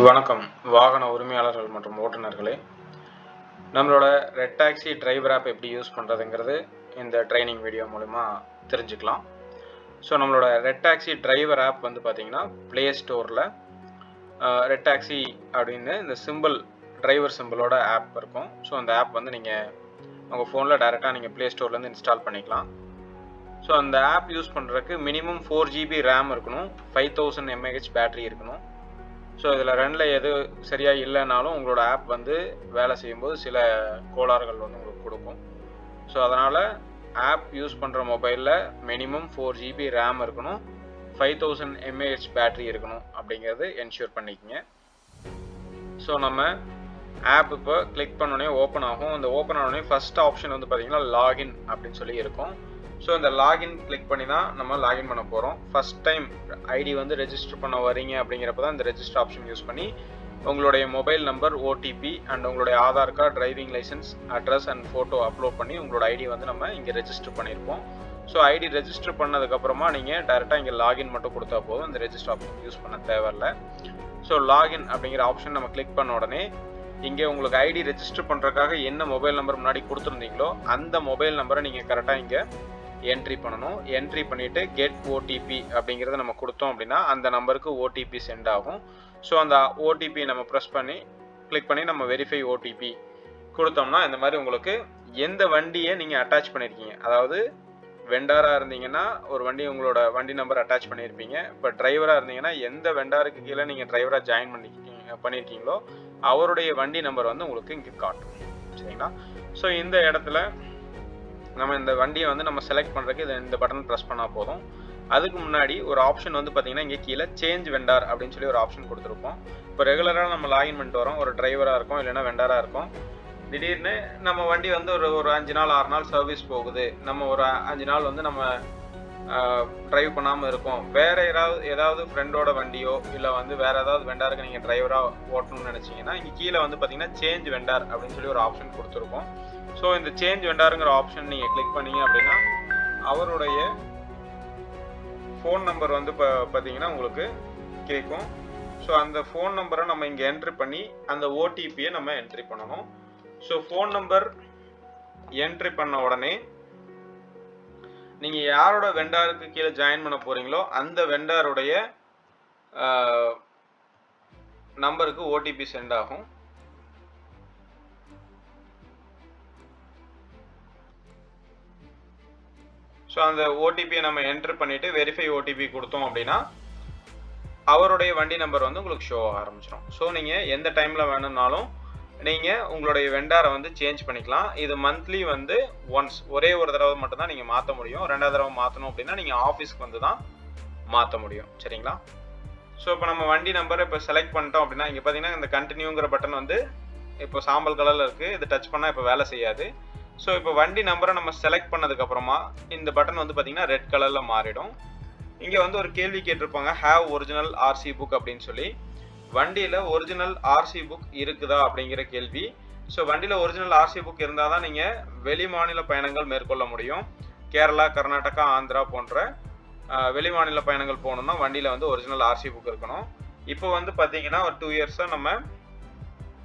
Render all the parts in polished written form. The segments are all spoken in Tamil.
வணக்கம் வாகன உரிமையாளர்கள் மற்றும் ஓட்டுநர்களே. நம்மளோட ரெட் டாக்ஸி டிரைவர் ஆப் எப்படி யூஸ் பண்ணுறதுங்கிறது இந்த ட்ரைனிங் வீடியோ மூலிமா தெரிஞ்சுக்கலாம். ஸோ நம்மளோட ரெட் டாக்ஸி டிரைவர் ஆப் வந்து பார்த்திங்கன்னா ப்ளே ஸ்டோரில் ரெட் டாக்ஸி அப்படின்னு இந்த டிரைவர் சிம்பிளோட ஆப் இருக்கும். ஸோ அந்த ஆப் வந்து நீங்கள் உங்கள் ஃபோனில் டைரெக்டாக நீங்கள் ப்ளே ஸ்டோர்லேருந்து இன்ஸ்டால் பண்ணிக்கலாம். ஸோ அந்த ஆப் யூஸ் பண்ணுறதுக்கு மினிமம் 4 GB ரேம் இருக்கணும், 5000 mAh பேட்டரி இருக்கணும். ஸோ இதில் ரெண்டில் எது சரியாக இல்லைனாலும் உங்களோட ஆப் வந்து வேலை செய்யும்போது சில கோளாறுகள் வந்து உங்களுக்கு கொடுக்கும். ஸோ அதனால் ஆப் யூஸ் பண்ணுற மொபைலில் மினிமம் 4 GB ரேம் இருக்கணும், 5000 mAh பேட்டரி இருக்கணும் அப்படிங்கிறது என்ஷூர் பண்ணிக்கங்க. ஸோ நம்ம ஆப் இப்போ கிளிக் பண்ணோடனே ஓப்பன் ஆகும். அந்த ஓப்பன் ஆனோடனே ஃபஸ்ட் ஆப்ஷன் வந்து பார்த்திங்கன்னா லாகின் அப்படின்னு சொல்லி இருக்கும். ஸோ இந்த லாகின் கிளிக் பண்ணி தான் நம்ம லாகின் பண்ண போகிறோம். ஃபஸ்ட் டைம் ஐடி வந்து ரெஜிஸ்டர் பண்ண வரீங்க அப்படிங்கிறப்ப தான் இந்த ரெஜிஸ்டர் ஆப்ஷன் யூஸ் பண்ணி உங்களுடைய மொபைல் நம்பர், ஓடிபி அண்ட் உங்களுடைய Aadhaar card, driving licence, address and photo upload பண்ணி உங்களோட ஐடி வந்து நம்ம இங்கே ரெஜிஸ்டர் பண்ணியிருப்போம். ஸோ ஐடி ரெஜிஸ்டர் பண்ணதுக்கப்புறமா நீங்கள் டேரெக்டாக இங்கே லாகின் மட்டும் கொடுத்தா போதும், இந்த ரெஜிஸ்டர் ஆப்ஷன் யூஸ் பண்ண தேவையில்லை. ஸோ லாகின் அப்படிங்கிற ஆப்ஷன் நம்ம கிளிக் பண்ண உடனே இங்கே உங்களுக்கு ஐடி ரெஜிஸ்டர் பண்ணுறதுக்காக என்ன மொபைல் நம்பர் முன்னாடி கொடுத்துருந்தீங்களோ அந்த மொபைல் நம்பரை நீங்கள் கரெக்டாக இங்கே என்ட்ரி பண்ணணும். என்ட்ரி பண்ணிவிட்டு கெட் ஓடிபி அப்படிங்கிறத நம்ம கொடுத்தோம் அப்படின்னா அந்த நம்பருக்கு ஓடிபி சென்ட் ஆகும். ஸோ அந்த ஓடிபி நம்ம ப்ரெஸ் பண்ணி கிளிக் பண்ணி நம்ம வெரிஃபை ஓடிபி கொடுத்தோம்னா இந்த மாதிரி உங்களுக்கு எந்த வண்டியை நீங்கள் அட்டாச் பண்ணியிருக்கீங்க, அதாவது வெண்டாராக இருந்தீங்கன்னா ஒரு வண்டி உங்களோட வண்டி நம்பர் அட்டாச் பண்ணியிருப்பீங்க. இப்போ டிரைவராக இருந்தீங்கன்னா எந்த வெண்டாருக்கு கீழே நீங்கள் டிரைவராக ஜாயின் பண்ணியிருக்கீங்களோ அவருடைய வண்டி நம்பர் வந்து உங்களுக்கு இங்கே காட்டும். சரிங்களா? ஸோ இந்த இடத்துல நம்ம இந்த வண்டியை வந்து நம்ம செலக்ட் பண்ணுறதுக்கு இந்த பட்டன் ப்ரெஸ் பண்ணால் போதும். அதுக்கு முன்னாடி ஒரு ஆப்ஷன் வந்து பார்த்திங்கன்னா இங்கே கீழே சேஞ்ச் வெண்டார் அப்படின்னு சொல்லி ஒரு ஆப்ஷன் கொடுத்துருப்போம். இப்போ ரெகுலராக நம்ம லாகின் பண்ணிட்டு வரோம், ஒரு டிரைவராக இருக்கும் இல்லைன்னா வெண்டாராக இருக்கும். திடீர்னு நம்ம வண்டி வந்து ஒரு 5 நாள் 6 நாள் சர்வீஸ் போகுது, நம்ம ஒரு 5 நாள் வந்து நம்ம ட்ரைவ் பண்ணாமல் இருக்கோம், வேறு ஏதாவது ஃப்ரெண்டோட வண்டியோ இல்லை வந்து வேறு ஏதாவது வெண்டாருக்கு நீங்கள் டிரைவராக ஓட்டணும்னு நினச்சிங்கன்னா இங்கே கீழே வந்து பார்த்திங்கன்னா சேஞ்ச் வெண்டார் அப்படின்னு சொல்லி ஒரு ஆப்ஷன் கொடுத்துருக்கோம். ஸோ இந்த சேஞ்ச் வெண்டாருங்கிற ஆப்ஷன் நீங்கள் கிளிக் பண்ணீங்க அப்படின்னா அவருடைய ஃபோன் நம்பர் வந்து பார்த்தீங்கன்னா உங்களுக்கு கேட்கும். ஸோ அந்த ஃபோன் நம்பரை நம்ம இங்கே என்ட்ரி பண்ணி அந்த ஓடிபியை நம்ம என்ட்ரி பண்ணணும். ஸோ ஃபோன் நம்பர் என்ட்ரி பண்ண உடனே நீங்கள் யாரோட வெண்டாருக்கு கீழே ஜாயின் பண்ண போகிறீங்களோ அந்த வெண்டாருடைய நம்பருக்கு ஓடிபி சென்ட் ஆகும். ஸோ அந்த ஓடிபியை நம்ம என்ட்ரு பண்ணிவிட்டு வெரிஃபை ஓடிபி கொடுத்தோம் அப்படின்னா அவருடைய வண்டி நம்பர் வந்து உங்களுக்கு ஷோ ஆக ஆரம்பிச்சிடும். ஸோ நீங்கள் எந்த டைமில் வேணும்னாலும் நீங்கள் உங்களுடைய வெண்டாரை வந்து சேஞ்ச் பண்ணிக்கலாம். இது மந்த்லி வந்து ஒன்ஸ் ஒரே ஒரு தடவை மட்டும்தான் நீங்கள் மாற்ற முடியும். 2வது தடவை மாற்றணும் அப்படின்னா நீங்கள் ஆஃபீஸ்க்கு வந்து தான் மாற்ற முடியும். சரிங்களா? ஸோ இப்போ நம்ம வண்டி நம்பரை இப்போ செலக்ட் பண்ணிட்டோம் அப்படின்னா இங்கே பார்த்தீங்கன்னா இந்த கண்டினியூங்கிற பட்டன் வந்து இப்போ சாம்பல் கலரில் இருக்குது, இது டச் பண்ணால் இப்போ வேலை செய்யாது. ஸோ இப்போ வண்டி நம்பரை நம்ம செலக்ட் பண்ணதுக்கப்புறமா இந்த பட்டன் வந்து பார்த்திங்கன்னா ரெட் கலரில் மாறிடும். இங்கே வந்து ஒரு கேள்வி கேட்டிருப்பாங்க, ஹேவ் ஒரிஜினல் ஆர்சி புக் அப்படின்னு சொல்லி. வண்டியில் ஒரிஜினல் ஆர்சி புக் இருக்குதா அப்படிங்கிற கேள்வி. ஸோ வண்டியில் ஒரிஜினல் ஆர்சி புக் இருந்தால் தான் நீங்கள் வெளி மாநில பயணங்கள் மேற்கொள்ள முடியும். கேரளா, கர்நாடகா, ஆந்திரா போன்ற வெளி மாநில பயணங்கள் போகணுன்னா வண்டியில் வந்து ஒரிஜினல் ஆர்சி புக் இருக்கணும். இப்போ வந்து பார்த்திங்கன்னா ஒரு 2 இயர்ஸாக நம்ம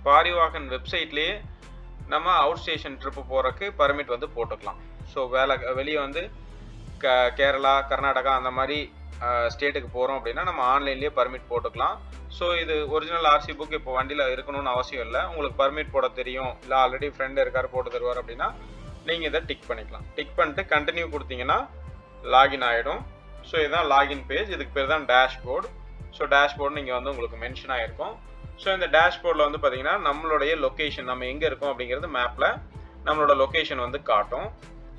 பாரிவாகன் வெப்சைட்லேயே நம்ம அவுட் ஸ்டேஷன் ட்ரிப்பு போகிறதுக்கு பர்மிட் வந்து போட்டுக்கலாம். ஸோ வெளியே வந்து கேரளா, கர்நாடகா அந்த மாதிரி ஸ்டேட்டுக்கு போகிறோம் அப்படின்னா நம்ம ஆன்லைன்லேயே பர்மிட் போட்டுக்கலாம். ஸோ இது ஒரிஜினல் ஆர்சி புக் இப்போ வண்டியில் இருக்கணும்னு அவசியம் இல்லை. உங்களுக்கு பர்மிட் போட தெரியும், இல்லை ஆல்ரெடி ஃப்ரெண்டு இருக்கார் போட்டு தருவார் அப்படின்னா நீங்கள் இதை டிக் பண்ணிக்கலாம். டிக் பண்ணிட்டு கண்டினியூ கொடுத்தீங்கன்னா லாகின் ஆகிடும். ஸோ இதுதான் லாகின் பேஜ். இதுக்கு பேர் தான் டேஷ்போர்டு. ஸோ டேஷ்போர்டு இங்கே வந்து உங்களுக்கு மென்ஷன் ஆகிருக்கும். ஸோ இந்த டேஷ்போர்டில் வந்து பார்த்திங்கன்னா நம்மளுடைய லொக்கேஷன், நம்ம எங்கே இருக்கோம் அப்படிங்கிறது மேப்பில் நம்மளோட லொக்கேஷன் வந்து காட்டும்.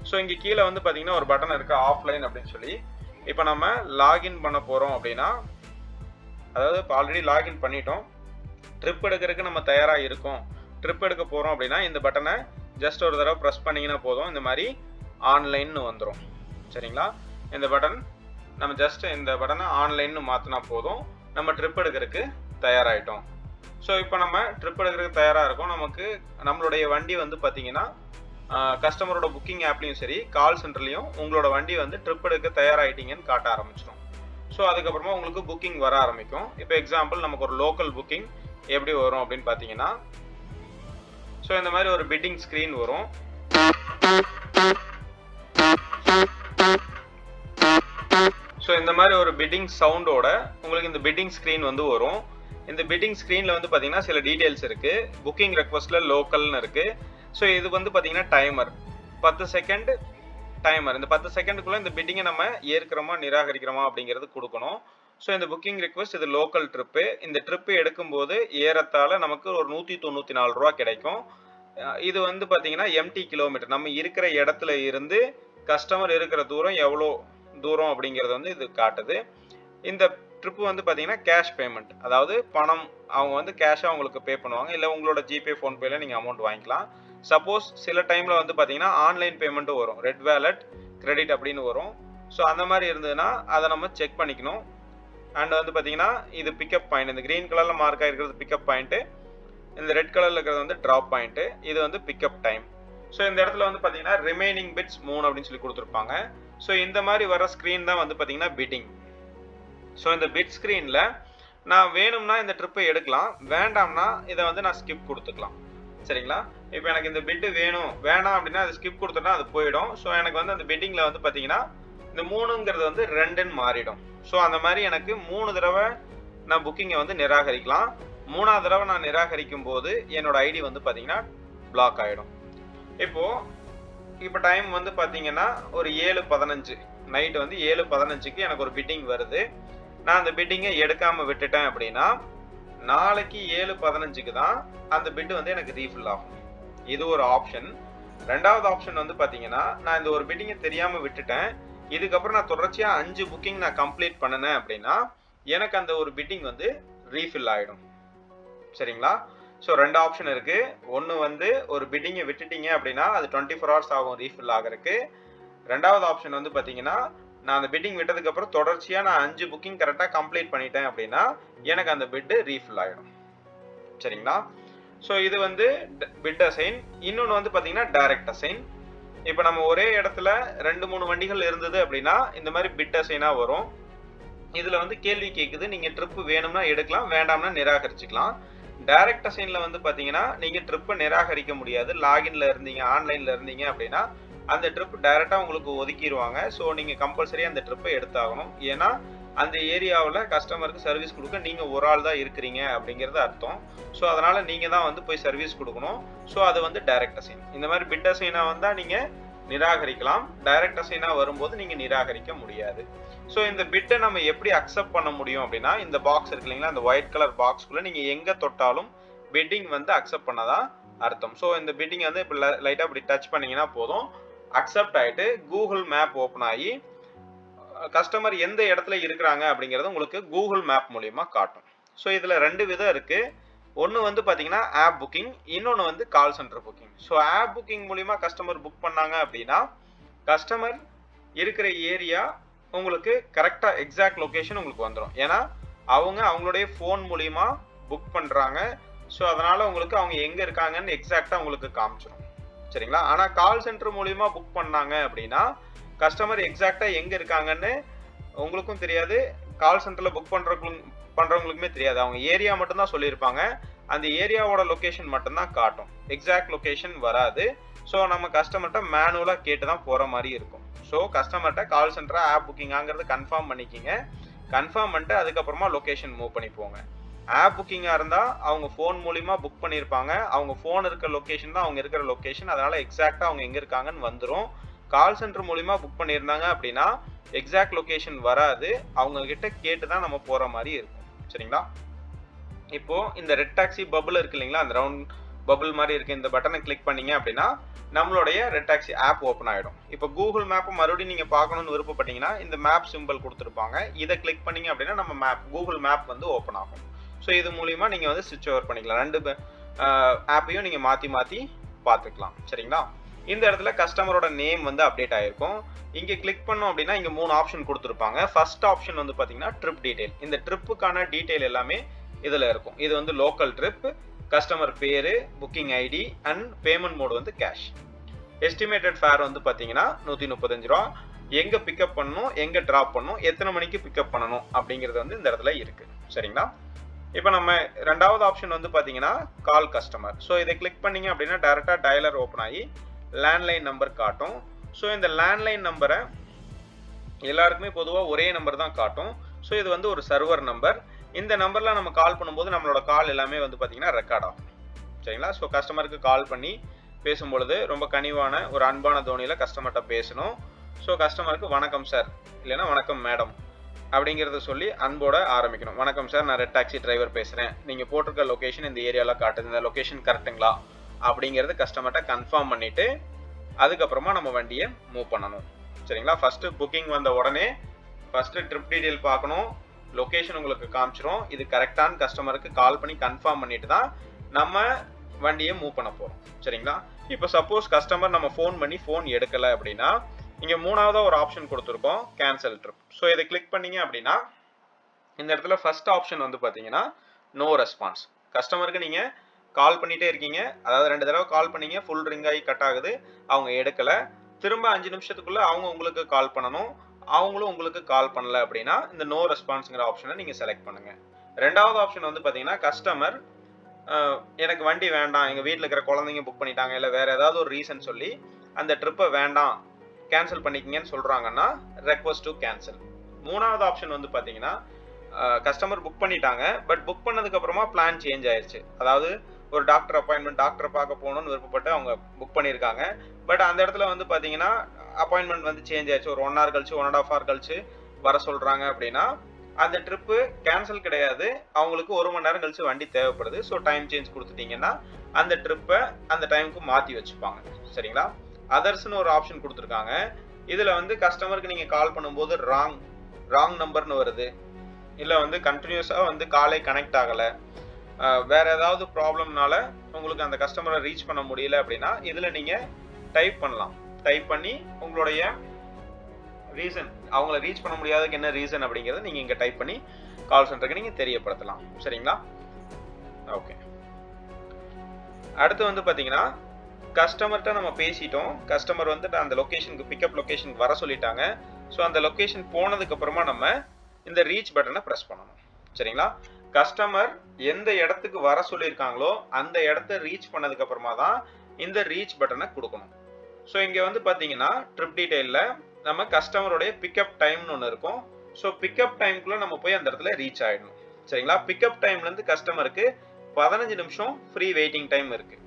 ஸோ இங்கே கீழே வந்து பார்த்திங்கன்னா ஒரு பட்டன் இருக்குது ஆஃப்லைன் அப்படின்னு சொல்லி. இப்போ நம்ம லாகின் பண்ண போகிறோம் அப்படின்னா, அதாவது இப்போ ஆல்ரெடி லாகின் பண்ணிட்டோம், ட்ரிப் எடுக்கிறதுக்கு நம்ம தயாராக இருக்கோம், ட்ரிப் எடுக்க போகிறோம் அப்படின்னா இந்த பட்டனை ஜஸ்ட் ஒரு தடவை ப்ரெஸ் பண்ணிங்கன்னா போதும், இந்த மாதிரி ஆன்லைன்னு வந்துடும். சரிங்களா? இந்த பட்டன் நம்ம ஜஸ்ட் இந்த பட்டனை ஆன்லைன்னு மாற்றினா போதும், நம்ம ட்ரிப் எடுக்கிறதுக்கு தயாராகிட்டோம். ஸோ இப்போ நம்ம ட்ரிப் எடுக்கிறதுக்கு தயாராக இருக்கோம். நமக்கு நம்மளுடைய வண்டி வந்து பார்த்திங்கன்னா கஸ்டமரோட புக்கிங் ஆப்லேயும் சரி கால் சென்டர்லேயும் உங்களோட வண்டி வந்து ட்ரிப் எடுக்க தயாராகிட்டீங்கன்னு காட்ட ஆரம்பிச்சிடும். ஸோ அதுக்கப்புறமா உங்களுக்கு புக்கிங் வர ஆரம்பிக்கும். இப்போ எக்ஸாம்பிள் நமக்கு ஒரு லோக்கல் புக்கிங் எப்படி வரும் அப்படின்னு பார்த்தீங்கன்னா, ஸோ இந்த மாதிரி ஒரு பிட்டிங் ஸ்க்ரீன் வரும். ஸோ இந்த மாதிரி ஒரு பிட்டிங் சவுண்டோட உங்களுக்கு இந்த பிட்டிங் ஸ்க்ரீன் வந்து வரும். இந்த பிட்டிங் ஸ்க்ரீனில் வந்து பார்த்தீங்கன்னா சில டீட்டெயில்ஸ் இருக்குது. புக்கிங் ரெக்வஸ்ட்டில் லோக்கல்னு இருக்குது. ஸோ இது வந்து பார்த்தீங்கன்னா டைமர் 10 செகண்ட் டைமர். இந்த 10 செகண்டுக்குள்ளே இந்த பிட்டிங்கை நம்ம ஏற்கிறோமா நிராகரிக்கிறோமா அப்படிங்கிறது கொடுக்கணும். ஸோ இந்த புக்கிங் ரெக்வஸ்ட் இது லோக்கல் ட்ரிப்பு. இந்த ட்ரிப்பு எடுக்கும்போது ஏறத்தாழ நமக்கு ஒரு 194 ரூபா கிடைக்கும். இது வந்து பார்த்தீங்கன்னா எம்டி கிலோமீட்டர். நம்ம இருக்கிற இடத்துல இருந்து கஸ்டமர் இருக்கிற தூரம் எவ்வளோ தூரம் அப்படிங்கிறது வந்து இது காட்டுது. இந்த ட்ரிப்பு வந்து பார்த்தீங்கன்னா கேஷ் பேமெண்ட், அதாவது பணம் அவங்க வந்து கேஷாக அவங்களுக்கு பே பண்ணுவாங்க. இல்லை உங்களோட ஜிபே ஃபோன்பேல நீங்கள் அமௌண்ட் வாங்கிக்கலாம். சப்போஸ் சில டைமில் வந்து பார்த்தீங்கன்னா ஆன்லைன் பேமெண்ட்டும் வரும், ரெட் வேலட் கிரெடிட் அப்படின்னு வரும். ஸோ அந்த மாதிரி இருந்ததுன்னா அதை நம்ம செக் பண்ணிக்கணும். அண்ட் வந்து பார்த்தீங்கன்னா இது பிக்கப் பாயிண்ட். இந்த க்ரீன் கலரில் மார்க் ஆகிருக்கிறது பிக்கப் பாயிண்ட்டு, இந்த ரெட் கலரில் இருக்கிறது வந்து ட்ராப் பாயிண்ட்டு, இது வந்து பிக்கப் டைம். ஸோ இந்த இடத்துல வந்து பார்த்தீங்கன்னா ரிமைனிங் பிட்ஸ் 3 அப்படின்னு சொல்லி கொடுத்துருப்பாங்க. ஸோ இந்த மாதிரி வர ஸ்க்ரீன் தான் வந்து பார்த்தீங்கன்னா பிட்டிங். ஸோ இந்த பிட் ஸ்க்ரீனில் நான் வேணும்னா இந்த ட்ரிப்பை எடுக்கலாம், வேண்டாம்னா இதை வந்து நான் ஸ்கிப் கொடுத்துக்கலாம். சரிங்களா? இப்போ எனக்கு இந்த பிட்டு வேணும் வேணாம் அப்படின்னா அது ஸ்கிப் கொடுத்தோன்னா அது போயிடும். ஸோ எனக்கு வந்து அந்த பிட்டிங்கில் வந்து பார்த்தீங்கன்னா இந்த 3ங்கிறது வந்து 2ன்னு மாறிடும். ஸோ அந்த மாதிரி எனக்கு 3 தடவை நான் புக்கிங்கை வந்து நிராகரிக்கலாம். 3ஆவது தடவை நான் நிராகரிக்கும் போது என்னோட ஐடி வந்து பார்த்தீங்கன்னா பிளாக் ஆகிடும். இப்போ டைம் வந்து பார்த்தீங்கன்னா ஒரு 7:15 நைட்டு வந்து 7:15க்கு எனக்கு ஒரு பிட்டிங் வருது. நான் அந்த பிட்டிங்கை எடுக்காமல் விட்டுட்டேன் அப்படின்னா நாளைக்கு 7:15க்கு தான் அந்த பிட்டு வந்து எனக்கு ரீஃபில் ஆகும். இது ஒரு ஆப்ஷன். 2வது ஆப்ஷன் வந்து பார்த்தீங்கன்னா நான் இந்த ஒரு பிட்டிங்கை தெரியாமல் விட்டுட்டேன், இதுக்கப்புறம் நான் தொடர்ச்சியாக 5 புக்கிங் நான் கம்ப்ளீட் பண்ணினேன் அப்படின்னா எனக்கு அந்த ஒரு பிட்டிங் வந்து ரீஃபில் ஆகிடும். சரிங்களா? ஸோ 2 ஆப்ஷன் இருக்குது. ஒன்று வந்து ஒரு பிட்டிங்கை விட்டுட்டீங்க அப்படின்னா அது 24 hours ஆகும் ரீஃபில் ஆகிறதுக்கு. 2வது ஆப்ஷன் வந்து பார்த்தீங்கன்னா நான் அந்த பிட்டிங் விட்டதுக்கப்புறம் தொடர்ச்சியாக நான் 5 புக்கிங் கரெக்டாக கம்ப்ளீட் பண்ணிட்டேன் அப்படின்னா எனக்கு அந்த பிட்டு ரீஃபில் ஆகிடும். சரிங்களா? ஸோ இது வந்து பிட் அசைன். இன்னொன்று வந்து பார்த்தீங்கன்னா டைரக்ட் அசைன். இப்போ நம்ம ஒரே இடத்துல 2-3 வண்டிகள் இருந்தது அப்படின்னா இந்த மாதிரி பிட் அசைனாக வரும். இதில் வந்து கேள்வி கேட்குது, நீங்கள் ட்ரிப்பு வேணும்னா எடுக்கலாம், வேண்டாம்னா நிராகரிச்சுக்கலாம். டைரக்ட் அசைனில் வந்து பார்த்தீங்கன்னா நீங்கள் ட்ரிப்பை நிராகரிக்க முடியாது. லாகின்ல இருந்தீங்க, ஆன்லைனில் இருந்தீங்க அப்படின்னா அந்த ட்ரிப் டைரெக்டாக உங்களுக்கு ஒதுக்கிடுவாங்க. ஸோ நீங்கள் கம்பல்சரியாக அந்த ட்ரிப்பை எடுத்தாகணும். ஏன்னா அந்த ஏரியாவில் கஸ்டமருக்கு சர்வீஸ் கொடுக்க நீங்கள் ஒரு ஆள் தான் இருக்கிறீங்க அப்படிங்கிறது அர்த்தம். ஸோ அதனால் நீங்கள் தான் வந்து போய் சர்வீஸ் கொடுக்கணும். ஸோ அது வந்து டைரக்ட் அசைன். இந்த மாதிரி பிட் அசைனாக வந்தால் நீங்கள் நிராகரிக்கலாம், டைரக்ட் அசைனாக வரும்போது நீங்கள் நிராகரிக்க முடியாது. ஸோ இந்த பிட்டை நம்ம எப்படி அக்செப்ட் பண்ண முடியும் அப்படின்னா இந்த பாக்ஸ் இருக்கு இல்லைங்களா, அந்த ஒயிட் கலர் பாக்ஸ்குள்ளே நீங்கள் எங்கே தொட்டாலும் பிட்டிங் வந்து அக்செப்ட் பண்ணதான் அர்த்தம். ஸோ இந்த பிட்டிங் வந்து இப்போ லைட்டாக இப்படி டச் பண்ணிங்கன்னா போதும், அக்செப்ட் ஆகிட்டு கூகுள் மேப் ஓப்பன் ஆகி கஸ்டமர் எந்த இடத்துல இருக்கிறாங்க அப்படிங்கிறது உங்களுக்கு கூகுள் மேப் மூலிமா காட்டும். ஸோ இதில் 2 விதம் இருக்குது. ஒன்று வந்து பார்த்தீங்கன்னா ஆப் புக்கிங், இன்னொன்று வந்து call centre booking. So app booking மூலிமா கஸ்டமர் புக் பண்ணாங்க அப்படின்னா கஸ்டமர் இருக்கிற ஏரியா உங்களுக்கு கரெக்டாக எக்ஸாக்ட் லொக்கேஷன் உங்களுக்கு வந்துடும். ஏன்னா அவங்களுடைய ஃபோன் மூலிமா புக் பண்ணுறாங்க. ஸோ அதனால் உங்களுக்கு அவங்க எங்கே இருக்காங்கன்னு எக்ஸாக்டாக உங்களுக்கு காமிச்சிடும். சரிங்களா? ஆனால் கால் சென்டர் மூலிமா புக் பண்ணாங்க அப்படின்னா கஸ்டமர் எக்ஸாக்டாக எங்கே இருக்காங்கன்னு உங்களுக்கும் தெரியாது, கால் சென்டரில் புக் பண்ணுறவங்களுக்குமே தெரியாது. அவங்க ஏரியா மட்டும்தான் சொல்லியிருப்பாங்க, அந்த ஏரியாவோட லொக்கேஷன் மட்டும்தான் காட்டும், எக்ஸாக்ட் லொக்கேஷன் வராது. ஸோ நம்ம கஸ்டமர்கிட்ட மேனுவலாக கேட்டு தான் போகிற மாதிரி இருக்கும். ஸோ கஸ்டமர்கிட்ட கால் சென்டராக ஆப் புக்கிங்காங்கிறது கன்ஃபார்ம் பண்ணிக்கிங்க. கன்ஃபார்ம் பண்ணிட்டு அதுக்கப்புறமா லொக்கேஷன் மூவ் பண்ணி போங்க. ஆப் புக்கிங்காக இருந்தால் அவங்க ஃபோன் மூலிமா புக் பண்ணியிருப்பாங்க, அவங்க ஃபோன் இருக்கிற லொக்கேஷன் தான் அவங்க இருக்கிற லொக்கேஷன், அதனால் எக்ஸாக்டாக அவங்க எங்கே இருக்காங்கன்னு வந்துடும். கால் சென்டர் மூலிமா புக் பண்ணியிருந்தாங்க அப்படின்னா எக்ஸாக்ட் லொக்கேஷன் வராது, அவங்கக்கிட்ட கேட்டு தான் நம்ம போகிற மாதிரி இருக்கும். சரிங்களா? இப்போது இந்த ரெட் டாக்ஸி பபுள் இருக்கு இல்லைங்களா, அந்த ரவுண்ட் பபுள் மாதிரி இருக்குது, இந்த பட்டனை கிளிக் பண்ணிங்க அப்படின்னா நம்மளுடைய ரெட் டாக்ஸி ஆப் ஓப்பன் ஆகிடும். இப்போ கூகுள் மேப்பை மறுபடியும் நீங்கள் பார்க்கணுன்னு விருப்பப்பட்டீங்கன்னா இந்த மேப் சிம்பிள் கொடுத்துருப்பாங்க, இதை கிளிக் பண்ணிங்க அப்படின்னா நம்ம கூகுள் மேப் வந்து ஓப்பன் ஆகும். ஸோ இது மூலிமா நீங்கள் வந்து ஸ்விட்ச் ஓவர் பண்ணிக்கலாம், 2 ஆப்பையும் நீங்கள் மாற்றி பார்த்துக்கலாம். சரிங்களா? இந்த இடத்துல கஸ்டமரோட நேம் வந்து அப்டேட் ஆகிருக்கும். இங்கே கிளிக் பண்ணோம் அப்படின்னா இங்கே 3 ஆப்ஷன் கொடுத்துருப்பாங்க. ஃபர்ஸ்ட் ஆப்ஷன் வந்து பார்த்தீங்கன்னா ட்ரிப் டீடைல். இந்த ட்ரிப்புக்கான டீடைல் எல்லாமே இதில் இருக்கும். இது வந்து லோக்கல் ட்ரிப், கஸ்டமர் பேரு, booking ID and payment mode வந்து கேஷ். எஸ்டிமேட்டட் ஃபேர் வந்து பார்த்தீங்கன்னா 135 ரூபா. எங்கே பிக்கப் பண்ணணும், எங்கே ட்ராப் பண்ணணும், எத்தனை மணிக்கு பிக்கப் பண்ணணும் அப்படிங்கிறது வந்து இந்த இடத்துல இருக்குது. சரிங்களா? இப்போ நம்ம ரெண்டாவது ஆப்ஷன் வந்து பார்த்தீங்கன்னா கால் கஸ்டமர். ஸோ இதை கிளிக் பண்ணீங்க அப்படின்னா டைரெக்டாக டயலர் ஓப்பன் ஆகி லேண்ட்லைன் நம்பர் காட்டும். ஸோ இந்த லேண்ட்லைன் நம்பரை எல்லாருக்குமே பொதுவாக ஒரே நம்பர் தான் காட்டும். ஸோ இது வந்து ஒரு சர்வர் நம்பர். இந்த நம்பரில் நம்ம கால் பண்ணும்போது நம்மளோட கால் எல்லாமே வந்து பார்த்தீங்கன்னா ரெக்கார்ட் ஆகும். சரிங்களா? ஸோ கஸ்டமருக்கு கால் பண்ணி பேசும்பொழுது ரொம்ப கனிவான ஒரு அன்பான தோனியில் கஸ்டமர்கிட்ட பேசணும். ஸோ கஸ்டமருக்கு வணக்கம் சார் இல்லைன்னா வணக்கம் மேடம் அப்படிங்கிறத சொல்லி அன்போட ஆரம்பிக்கணும். வணக்கம் சார், நான் ரெட் டாக்ஸி டிரைவர் பேசுகிறேன். நீங்கள் போட்டிருக்க லொக்கேஷன் இந்த ஏரியாவில் காட்டுது, இந்த லொக்கேஷன் கரெக்டுங்களா அப்படிங்கிறது கஸ்டமர்கிட்ட கன்ஃபார்ம் பண்ணிவிட்டு அதுக்கப்புறமா நம்ம வண்டியை மூவ் பண்ணணும். சரிங்களா? ஃபஸ்ட்டு புக்கிங் வந்த உடனே ஃபஸ்ட்டு ட்ரிப் டீட்டெயில் பார்க்கணும். லொக்கேஷன் உங்களுக்கு காமிச்சிரும். இது கரெக்டான கஸ்டமருக்கு கால் பண்ணி கன்ஃபார்ம் பண்ணிட்டு தான் நம்ம வண்டியை மூவ் பண்ண போகிறோம். சரிங்களா? இப்போ சப்போஸ் கஸ்டமர் நம்ம ஃபோன் பண்ணி ஃபோன் எடுக்கலை அப்படின்னா இங்கே மூணாவதாக ஒரு ஆப்ஷன் கொடுத்துருக்கோம், கேன்சல் ட்ரிப். ஸோ இதை கிளிக் பண்ணீங்க அப்படின்னா இந்த இடத்துல ஃபர்ஸ்ட் ஆப்ஷன் வந்து பார்த்தீங்கன்னா நோ ரெஸ்பான்ஸ். கஸ்டமருக்கு நீங்கள் கால் பண்ணிகிட்டே இருக்கீங்க, அதாவது 2 தடவை கால் பண்ணீங்க, ஃபுல் ரிங் ஆகி கட் ஆகுது, அவங்க எடுக்கலை. திரும்ப 5 நிமிஷத்துக்குள்ளே அவங்க உங்களுக்கு கால் பண்ணணும், அவங்களும் உங்களுக்கு கால் பண்ணல அப்படின்னா இந்த நோ ரெஸ்பான்ஸுங்கிற ஆப்ஷனை நீங்கள் செலக்ட் பண்ணுங்கள். ரெண்டாவது ஆப்ஷன் வந்து பார்த்தீங்கன்னா கஸ்டமர் எனக்கு வண்டி வேண்டாம், எங்கள் வீட்டில் இருக்கிற குழந்தைங்க புக் பண்ணிட்டாங்க, இல்லை வேறு ஏதாவது ஒரு ரீசன் சொல்லி அந்த ட்ரிப்பை வேண்டாம் கேன்சல் பண்ணிக்கிங்கன்னு சொல்கிறாங்கன்னா ரெக்வஸ்ட் டு கேன்சல். மூணாவது ஆப்ஷன் வந்து பார்த்தீங்கன்னா கஸ்டமர் புக் பண்ணிட்டாங்க, பட் புக் பண்ணதுக்கப்புறமா பிளான் சேஞ்ச் ஆயிடுச்சு. அதாவது ஒரு டாக்டர் அப்பாயின்மெண்ட், டாக்டரை பார்க்க போகணும்னு விருப்பப்பட்டு அவங்க புக் பண்ணியிருக்காங்க, பட் அந்த இடத்துல வந்து பார்த்தீங்கன்னா அப்பாயின்மெண்ட் வந்து சேஞ்ச் ஆயிடுச்சு. ஒரு 1 hour கழிச்சு 1.5 hour கழிச்சு வர சொல்கிறாங்க அப்படின்னா அந்த ட்ரிப்பு கேன்சல் கிடையாது, அவங்களுக்கு 1 மணி நேரம் கழிச்சு வண்டி தேவைப்படுது. ஸோ டைம் சேஞ்ச் கொடுத்துட்டீங்கன்னா அந்த ட்ரிப்பை அந்த டைமுக்கு மாற்றி வச்சுப்பாங்க. சரிங்களா? அதர்ஸ்னு ஒரு ஆப்ஷன் கொடுத்துருக்காங்க. இதில் வந்து கஸ்டமருக்கு நீங்கள் கால் பண்ணும்போது ராங் நம்பர்னு வருது, இல்லை வந்து கண்டினியூஸாக வந்து காலே கனெக்ட் ஆகலை, வேற ஏதாவது ப்ராப்ளம்னால உங்களுக்கு அந்த கஸ்டமரை ரீச் பண்ண முடியல அப்படின்னா இதில் நீங்கள் டைப் பண்ணலாம். டைப் பண்ணி உங்களுடைய ரீசன், அவங்கள ரீச் பண்ண முடியாததுக்கு என்ன ரீசன் அப்படிங்கிறத நீங்கள் இங்கே டைப் பண்ணி கால் சென்டருக்கு நீங்கள் தெரியப்படுத்தலாம். சரிங்களா? ஓகே. அடுத்து வந்து பார்த்தீங்கன்னா கஸ்டமர்கிட்ட நம்ம பேசிட்டோம், கஸ்டமர் வந்து அந்த லொக்கேஷனுக்கு பிக்கப் லொக்கேஷனுக்கு வர சொல்லிட்டாங்க. ஸோ அந்த லொக்கேஷன் போனதுக்கு அப்புறமா நம்ம இந்த ரீச் பட்டனை ப்ரெஸ் பண்ணணும். சரிங்களா? கஸ்டமர் எந்த இடத்துக்கு வர சொல்லியிருக்காங்களோ அந்த இடத்த ரீச் பண்ணதுக்கு அப்புறமா தான் இந்த ரீச் பட்டனை கொடுக்கணும். ஸோ இங்கே வந்து பார்த்தீங்கன்னா ட்ரிப் டீட்டெயிலில் நம்ம கஸ்டமருடைய பிக்கப் டைம்னு ஒன்று இருக்கும். ஸோ பிக்கப் டைமுக்குள்ளே நம்ம போய் அந்த இடத்துல ரீச் ஆகிடணும். சரிங்களா? பிக்கப் டைம்லேருந்து கஸ்டமருக்கு 15 நிமிஷம் ஃப்ரீ வெயிட்டிங் டைம் இருக்குது.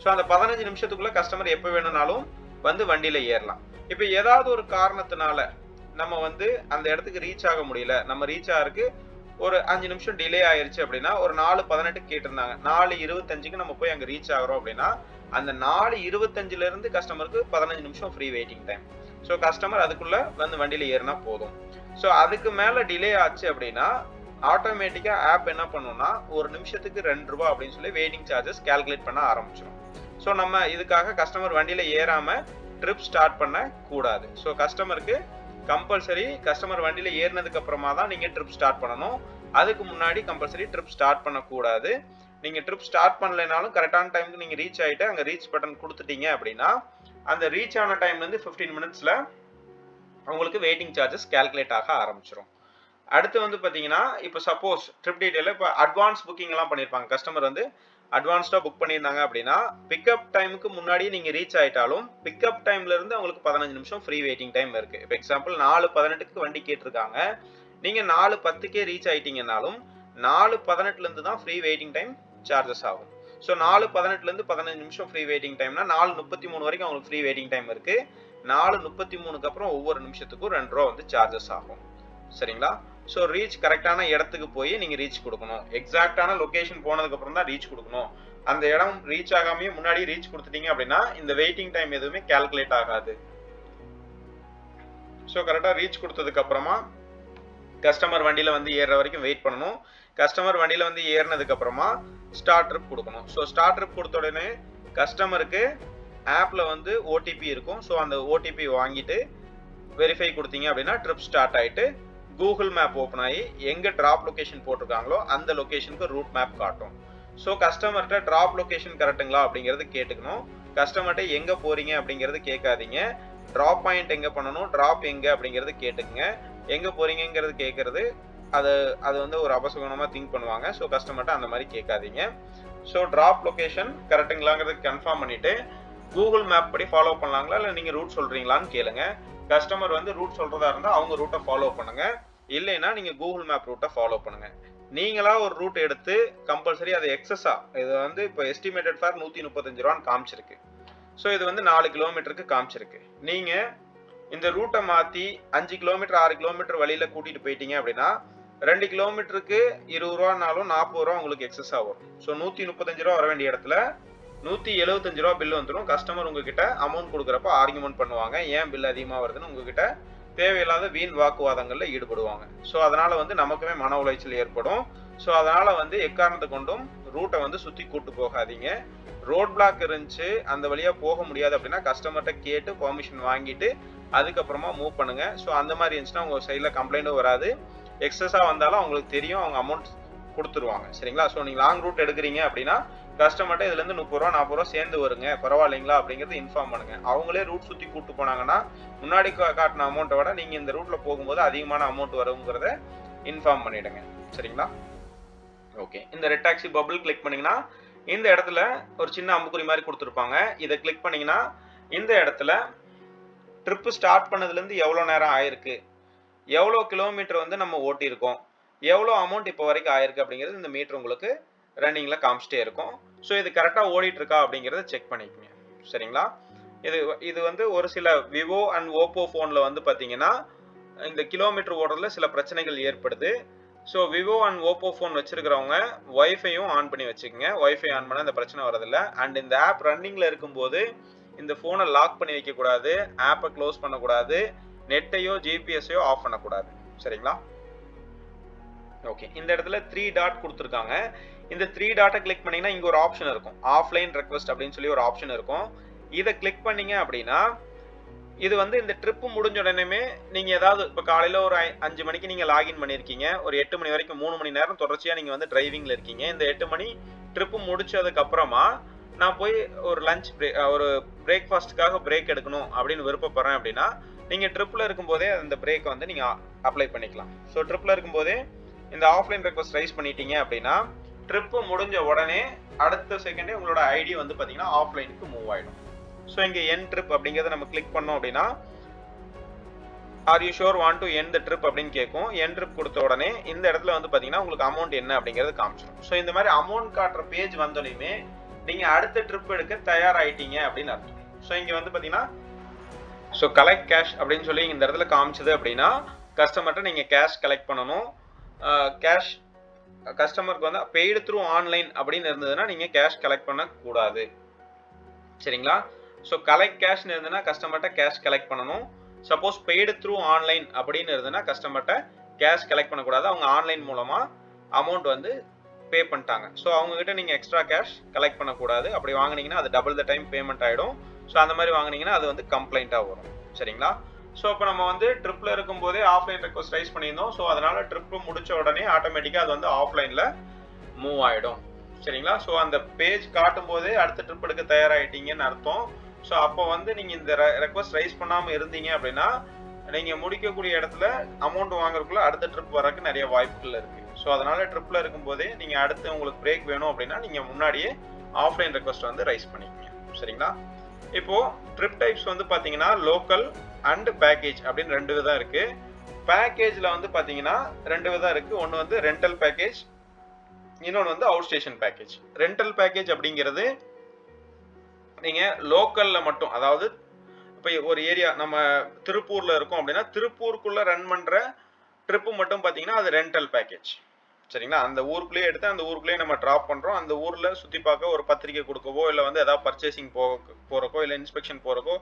ஸோ அந்த 15 நிமிஷத்துக்குள்ளே கஸ்டமர் எப்போ வேணும்னாலும் வந்து வண்டியில் ஏறலாம். இப்போ ஏதாவது ஒரு காரணத்தினால நம்ம வந்து அந்த இடத்துக்கு ரீச் ஆக முடியல, நம்ம ரீச் ஆகிறதுக்கு ஒரு 5 நிமிஷம் டிலே ஆயிருச்சு அப்படின்னா ஒரு 4:18 கேட்டிருந்தாங்க, 4:25க்கு நம்ம போய் அங்கே ரீச் ஆகிறோம் அப்படின்னா அந்த 4:25லேருந்து கஸ்டமருக்கு 15 நிமிஷம் free waiting time. So customer அதுக்குள்ளே வந்து வண்டியில் ஏறினா போதும். ஸோ அதுக்கு மேலே டிலே ஆச்சு அப்படின்னா ஆட்டோமேட்டிக்காக ஆப் என்ன பண்ணுன்னா 1 நிமிஷத்துக்கு 2 ரூபா அப்படின்னு சொல்லி வெயிட்டிங் சார்ஜஸ் கால்குலேட் பண்ண ஆரம்பிச்சிடும். ஸோ நம்ம இதுக்காக கஸ்டமர் வண்டியில் ஏறாமல் ட்ரிப் ஸ்டார்ட் பண்ண கூடாது. ஸோ கஸ்டமருக்கு கம்பல்சரி கஸ்டமர் வண்டியில் ஏறினதுக்கு அப்புறமா தான் நீங்கள் ட்ரிப் ஸ்டார்ட் பண்ணணும். அதுக்கு முன்னாடி கம்பல்சரி ட்ரிப் ஸ்டார்ட் பண்ணக்கூடாது. நீங்கள் ட்ரிப் ஸ்டார்ட் பண்ணலைனாலும் கரெக்டான டைமுக்கு நீங்கள் ரீச் ஆகிட்டு அங்கே ரீச் பட்டன் கொடுத்துட்டீங்க அப்படின்னா அந்த ரீச் ஆன டைம்லேருந்து 15 மினிட்ஸில் உங்களுக்கு வெயிட்டிங் சார்ஜஸ் கால்குலேட் ஆக ஆரம்பிச்சிடும். அடுத்து வந்து பார்த்தீங்கன்னா இப்போ சப்போஸ் ட்ரிப் டீட்டெயிலில் இப்போ அட்வான்ஸ் புக்கிங்லாம் பண்ணியிருப்பாங்க, கஸ்டமர் வந்து அட்வான்ஸ்டாக புக் பண்ணியிருந்தாங்க அப்படின்னா பிக்கப் டைமுக்கு முன்னாடியே நீங்கள் ரீச் ஆகிட்டாலும் பிக்கப் டைம்லேருந்து அவங்களுக்கு 15 நிமிஷம் ஃப்ரீ வெயிட்டிங் டைம் இருக்குது. இப்போ எக்ஸாம்பிள் 4:18க்கு வண்டி கேட்டிருக்காங்க, நீங்கள் 4:10க்கே ரீச் ஆகிட்டீங்கன்னாலும் 4:18லேருந்து தான் ஃப்ரீ வெயிட்டிங் டைம் சார்ஜஸ் ஆகும். ஸோ 4:18லேருந்து 15 நிமிஷம் ஃப்ரீ வெயிட்டிங் டைம்னா 4:33 வரைக்கும் அவங்களுக்கு ஃப்ரீ வெயிட்டிங் டைம் இருக்குது. 4:33க்கு அப்புறம் ஒவ்வொரு நிமிஷத்துக்கும் 2 ரூபா வந்து சார்ஜஸ் ஆகும். சரிங்களா? ஸோ ரீச் கரெக்டான இடத்துக்கு போய் நீங்கள் ரீச் கொடுக்கணும். எக்ஸாக்டான லொக்கேஷன் போனதுக்கப்புறம் தான் ரீச் கொடுக்கணும். அந்த இடம் ரீச் ஆகாமையே முன்னாடி ரீச் கொடுத்துட்டீங்க அப்படின்னா இந்த வெயிட்டிங் டைம் எதுவுமே கால்குலேட் ஆகாது. ஸோ கரெக்டாக ரீச் கொடுத்ததுக்கு அப்புறமா கஸ்டமர் வண்டியில் வந்து ஏறுற வரைக்கும் வெயிட் பண்ணணும். கஸ்டமர் வண்டியில் வந்து ஏறினதுக்கு அப்புறமா ஸ்டார்ட் ட்ரிப் கொடுக்கணும். ஸோ ஸ்டார்ட் ட்ரிப் கொடுத்த உடனே கஸ்டமருக்கு ஆப்பில் வந்து ஓடிபி இருக்கும். ஸோ அந்த ஓடிபி வாங்கிட்டு வெரிஃபை கொடுத்தீங்க அப்படின்னா ட்ரிப் ஸ்டார்ட் ஆகிட்டு கூகுள் மேப் ஓப்பன் ஆகி எங்கே ட்ராப் லொக்கேஷன் போட்டிருக்காங்களோ அந்த லொக்கேஷனுக்கு ரூட் மேப் காட்டும். ஸோ கஸ்டமர்கிட்ட ட்ராப் லொக்கேஷன் கரெக்டுங்களா அப்படிங்கிறது கேட்டுக்கணும். கஸ்டமர்கிட்ட எங்கே போகிறீங்க அப்படிங்கிறது கேட்காதீங்க. ட்ராப் பாயிண்ட் எங்கே பண்ணணும், ட்ராப் எங்கே அப்படிங்கிறது கேட்டுக்குங்க. எங்கே போகிறீங்கிறது கேட்குறது அது வந்து ஒரு அபசகுணமாக திங்க் பண்ணுவாங்க. ஸோ கஸ்டமர்கிட்ட அந்த மாதிரி கேட்காதீங்க. ஸோ ட்ராப் லொக்கேஷன் கரெக்டுங்களாங்கிறது கன்ஃபார்ம் பண்ணிவிட்டு கூகுள் மேப் படி ஃபாலோ பண்ணலாங்களா இல்லை நீங்கள் ரூட் சொல்கிறீங்களான்னு கேளுங்க. கஸ்டமர் வந்து ரூட் சொல்கிறதா இருந்தால் அவங்க ரூட்டை ஃபாலோ பண்ணுங்கள். இல்லைன்னா நீங்கள் கூகுள் மேப் ரூட்டை ஃபாலோ பண்ணுங்கள். நீங்களா ஒரு ரூட் எடுத்து கம்பல்சரி அது எக்ஸஸா இது வந்து இப்போ எஸ்டிமேட்டட் ஃபார் 135 ரூபான்னு காமிச்சிருக்கு. ஸோ இது வந்து 4 கிலோமீட்டருக்கு காமிச்சிருக்கு. நீங்கள் இந்த ரூட்டை மாற்றி 5 கிலோமீட்டர் 6 கிலோமீட்டர் வழியில் கூட்டிகிட்டு போயிட்டீங்க அப்படின்னா 2 கிலோமீட்டருக்கு 20 ரூபானாலும் 40 ரூபா உங்களுக்கு எக்ஸஸாக வரும். ஸோ 135 ரூபா வர வேண்டிய இடத்துல 175 ரூபா பில் வந்துடும். கஸ்டமர் உங்ககிட்ட அமௌண்ட் கொடுக்குறப்ப ஆர்குமெண்ட் பண்ணுவாங்க, ஏன் பில் அதிகமாக வருதுன்னு உங்ககிட்ட தேவையில்லாத வீண் வாக்குவாதங்களில் ஈடுபடுவாங்க. ஸோ அதனால வந்து நமக்குமே மன உளைச்சல் ஏற்படும். ஸோ அதனால வந்து எக்காரணத்தை கொண்டும் ரூட்டை வந்து சுற்றி கூட்டு போகாதீங்க. ரோட் பிளாக் இருந்துச்சு அந்த வழியாக போக முடியாது அப்படின்னா கஸ்டமர்கிட்ட கேட்டு பெர்மிஷன் வாங்கிட்டு அதுக்கப்புறமா மூவ் பண்ணுங்க. ஸோ அந்த மாதிரி இருந்துச்சுன்னா உங்கள் சைடில் கம்ப்ளைண்ட்டும் வராது. எக்ஸஸாக வந்தாலும் அவங்களுக்கு தெரியும், அவங்க அமௌண்ட் கொடுத்துருவாங்க. சரிங்களா? ஸோ நீங்கள் லாங் ரூட் எடுக்கிறீங்க அப்படின்னா கஸ்டமர்கிட்ட இதுலேருந்து 30 ரூபா 40 ரூபா சேர்ந்து வருங்க, பரவாயில்லைங்களா அப்படிங்கிறது இன்ஃபார்ம் பண்ணுங்க. அவங்களே ரூட் சுற்றி கூட்டு போனாங்கன்னா முன்னாடி காட்டின அமௌண்ட்டை விட நீங்கள் இந்த ரூட்டில் போகும்போது அதிகமான அமௌண்ட் வருங்கிறத இன்ஃபார்ம் பண்ணிவிடுங்க. சரிங்களா? ஓகே, இந்த ரெட் டாக்ஸி பபிள் கிளிக் பண்ணிங்கன்னா இந்த இடத்துல ஒரு சின்ன அம்புக்குறி மாதிரி கொடுத்துருப்பாங்க. இதை கிளிக் பண்ணிங்கன்னா இந்த இடத்துல ட்ரிப்பு ஸ்டார்ட் பண்ணதுலேருந்து எவ்வளோ நேரம் ஆயிருக்கு, எவ்வளோ கிலோமீட்டர் வந்து நம்ம ஓட்டியிருக்கோம், எவ்வளோ அமௌண்ட் இப்போ வரைக்கும் ஆயிருக்கு அப்படிங்கிறது இந்த மீட்டர் உங்களுக்கு ரன்னிங்கில் காமிச்சிட்டே இருக்கும். ஸோ இது கரெக்டாக ஓடிட்டு இருக்கா அப்படிங்கிறத செக் பண்ணிக்கோங்க. சரிங்களா? இது வந்து ஒரு சில விவோ அண்ட் ஓப்போ ஃபோனில் வந்து பார்த்தீங்கன்னா இந்த கிலோமீட்டர் ஓடுறதுல சில பிரச்சனைகள் ஏற்படுது. So Vivo and Oppo phone வச்சிருக்கிறவங்க ஒய்ஃபையும் ஆன் பண்ணி வச்சுக்கோங்க. ஒய்ஃபை ஆன் பண்ணால் இந்த பிரச்சனை வரதில்லை. அண்ட் இந்த ஆப் ரன்னிங்கில் இருக்கும்போது இந்த ஃபோனை லாக் பண்ணி வைக்கக்கூடாது, ஆப்பை க்ளோஸ் பண்ணக்கூடாது, நெட்டையோ ஜிபிஎஸ்ஸையோ ஆஃப் பண்ணக்கூடாது. சரிங்களா? ஓகே, இந்த இடத்துல 3 டாட் கொடுத்துருக்காங்க. இந்த 3 டாட்டை கிளிக் பண்ணிங்கன்னா இங்கே ஒரு ஆப்ஷன் இருக்கும், ஆஃப்லைன் ரெக்வஸ்ட் அப்படின்னு சொல்லி ஒரு ஆப்ஷன் இருக்கும். இதை கிளிக் பண்ணீங்க அப்படின்னா இது வந்து இந்த ட்ரிப்பு முடிஞ்ச உடனே நீங்கள் ஏதாவது இப்போ காலையில் ஒரு 5 மணிக்கு நீங்கள் லாகின் பண்ணியிருக்கீங்க, ஒரு 8 மணி வரைக்கும் 3 மணி நேரம் தொடர்ச்சியாக நீங்கள் வந்து டிரைவிங்கில் இருக்கீங்க. இந்த 8 மணி ட்ரிப்பு முடிச்சதுக்கப்புறமா நான் போய் ஒரு லஞ்ச் ஒரு பிரேக்ஃபாஸ்ட்டுக்காக பிரேக் எடுக்கணும் அப்படின்னு விருப்பப்படுறேன் அப்படின்னா நீங்கள் ட்ரிப்பில் இருக்கும்போதே அந்த பிரேக்கை வந்து நீங்கள் அப்ளை பண்ணிக்கலாம். ஸோ ட்ரிப்பில் இருக்கும்போதே இந்த ஆஃப்லைன் ரெக்வஸ்ட் ரைஸ் பண்ணிட்டீங்க அப்படின்னா ட்ரிப்பு முடிஞ்ச உடனே அடுத்த செகண்டே உங்களோட ஐடி வந்து பார்த்தீங்கன்னா ஆஃப்லைனுக்கு மூவ் ஆகிடும். ஸோ இங்கே என் ட்ரிப் அப்படிங்கிறத நம்ம கிளிக் பண்ணோம் அப்படின்னா R you sure want to end the trip அப்படின்னு கேட்கும். என் ட்ரிப் கொடுத்த உடனே இந்த இடத்துல வந்து பார்த்தீங்கன்னா உங்களுக்கு அமௌண்ட் என்ன அப்படிங்கிறது காமிச்சிடும். ஸோ இந்த மாதிரி அமௌண்ட் காட்டுற பேஜ் வந்தோடனே நீங்கள் அடுத்த ட்ரிப் எடுக்க தயாராகிட்டீங்க அப்படின்னு அர்த்தம். ஸோ இங்கே வந்து பார்த்தீங்கன்னா ஸோ கலெக்ட் கேஷ் அப்படின்னு சொல்லி இந்த இடத்துல காமிச்சது அப்படின்னா கஸ்டமர்கிட்ட நீங்கள் கேஷ் கலெக்ட் பண்ணணும். கேஷ் கஸ்டமருக்கு வந்து பெய்டு த்ரூ ஆன்லைன் அப்படின்னு இருந்ததுன்னா நீங்கள் கேஷ் கலெக்ட் பண்ணக்கூடாது. சரிங்களா? ஸோ கலெக்ட் கேஷ்னு இருந்ததுன்னா கஸ்டமர்கிட்ட கேஷ் கலெக்ட் பண்ணணும். சப்போஸ் பெய்டு த்ரூ ஆன்லைன் அப்படின்னு இருந்ததுன்னா கஸ்டமர்கிட்ட கேஷ் கலெக்ட் பண்ணக்கூடாது. அவங்க ஆன்லைன் மூலமாக அமௌண்ட் வந்து பே பண்ணிட்டாங்க. ஸோ அவங்ககிட்ட நீங்கள் எக்ஸ்ட்ரா கேஷ் கலெக்ட் பண்ணக்கூடாது. அப்படி வாங்கினீங்கன்னா அது டபுள் த டைம் பேமெண்ட் ஆகிடும். ஸோ அந்த மாதிரி வாங்கினீங்கன்னா அது வந்து கம்ப்ளைண்ட்டாக வரும். சரிங்களா? ஸோ இப்போ நம்ம வந்து ட்ரிப்பில் இருக்கும்போதே ஆஃப்லைன் ரெக்வஸ்ட் ரைஸ் பண்ணியிருந்தோம். ஸோ அதனால் ட்ரிப்பு முடித்த உடனே ஆட்டோமேட்டிக்காக அது வந்து ஆஃப்லைனில் மூவ் ஆகிடும். சரிங்களா? ஸோ அந்த பேஜ் காட்டும் போதே அடுத்த ட்ரிப் எடுக்க தயாராகிட்டீங்கன்னு அர்த்தம். ஸோ அப்போ வந்து நீங்கள் இந்த ரெக்வஸ்ட் ரைஸ் பண்ணாமல் இருந்தீங்க அப்படின்னா நீங்கள் முடிக்கக்கூடிய இடத்துல அமௌண்ட் வாங்குறதுக்குள்ள அடுத்த ட்ரிப் வரக்கு நிறைய வாய்ப்புகள் இருக்குது. ஸோ அதனால் ட்ரிப்பில் இருக்கும்போதே நீங்கள் அடுத்து உங்களுக்கு பிரேக் வேணும் அப்படின்னா நீங்கள் முன்னாடியே ஆஃப்லைன் ரெக்வஸ்ட் வந்து ரைஸ் பண்ணிக்கோங்க. சரிங்களா? இப்போது ட்ரிப் டைப்ஸ் வந்து பார்த்தீங்கன்னா லோக்கல் அண்ட் பேக்கேஜ் அப்படின்னு 2 விதம் இருக்குது. பேக்கேஜில் வந்து பார்த்தீங்கன்னா 2 விதம் இருக்குது. ஒன்று வந்து ரெண்டல் பேக்கேஜ், இன்னொன்று வந்து out station package. Rental package அப்படிங்கிறது நீங்கள் லோக்கலில் மட்டும், அதாவது இப்போ ஒரு ஏரியா நம்ம திருப்பூரில் இருக்கோம் அப்படின்னா திருப்பூருக்குள்ளே ரன் பண்ணுற ட்ரிப்பு மட்டும் பார்த்தீங்கன்னா அது ரெண்டல் பேக்கேஜ். சரிங்களா? அந்த ஊருக்குள்ளேயே எடுத்து அந்த ஊருக்குள்ளேயே நம்ம ட்ராப் பண்ணுறோம். அந்த ஊரில் சுற்றி பார்க்க ஒரு பத்திரிக்கை கொடுக்கவோ இல்லை வந்து ஏதாவது பர்ச்சேசிங் போகிறக்கோ இல்லை இன்ஸ்பெக்ஷன் போகிறக்கோ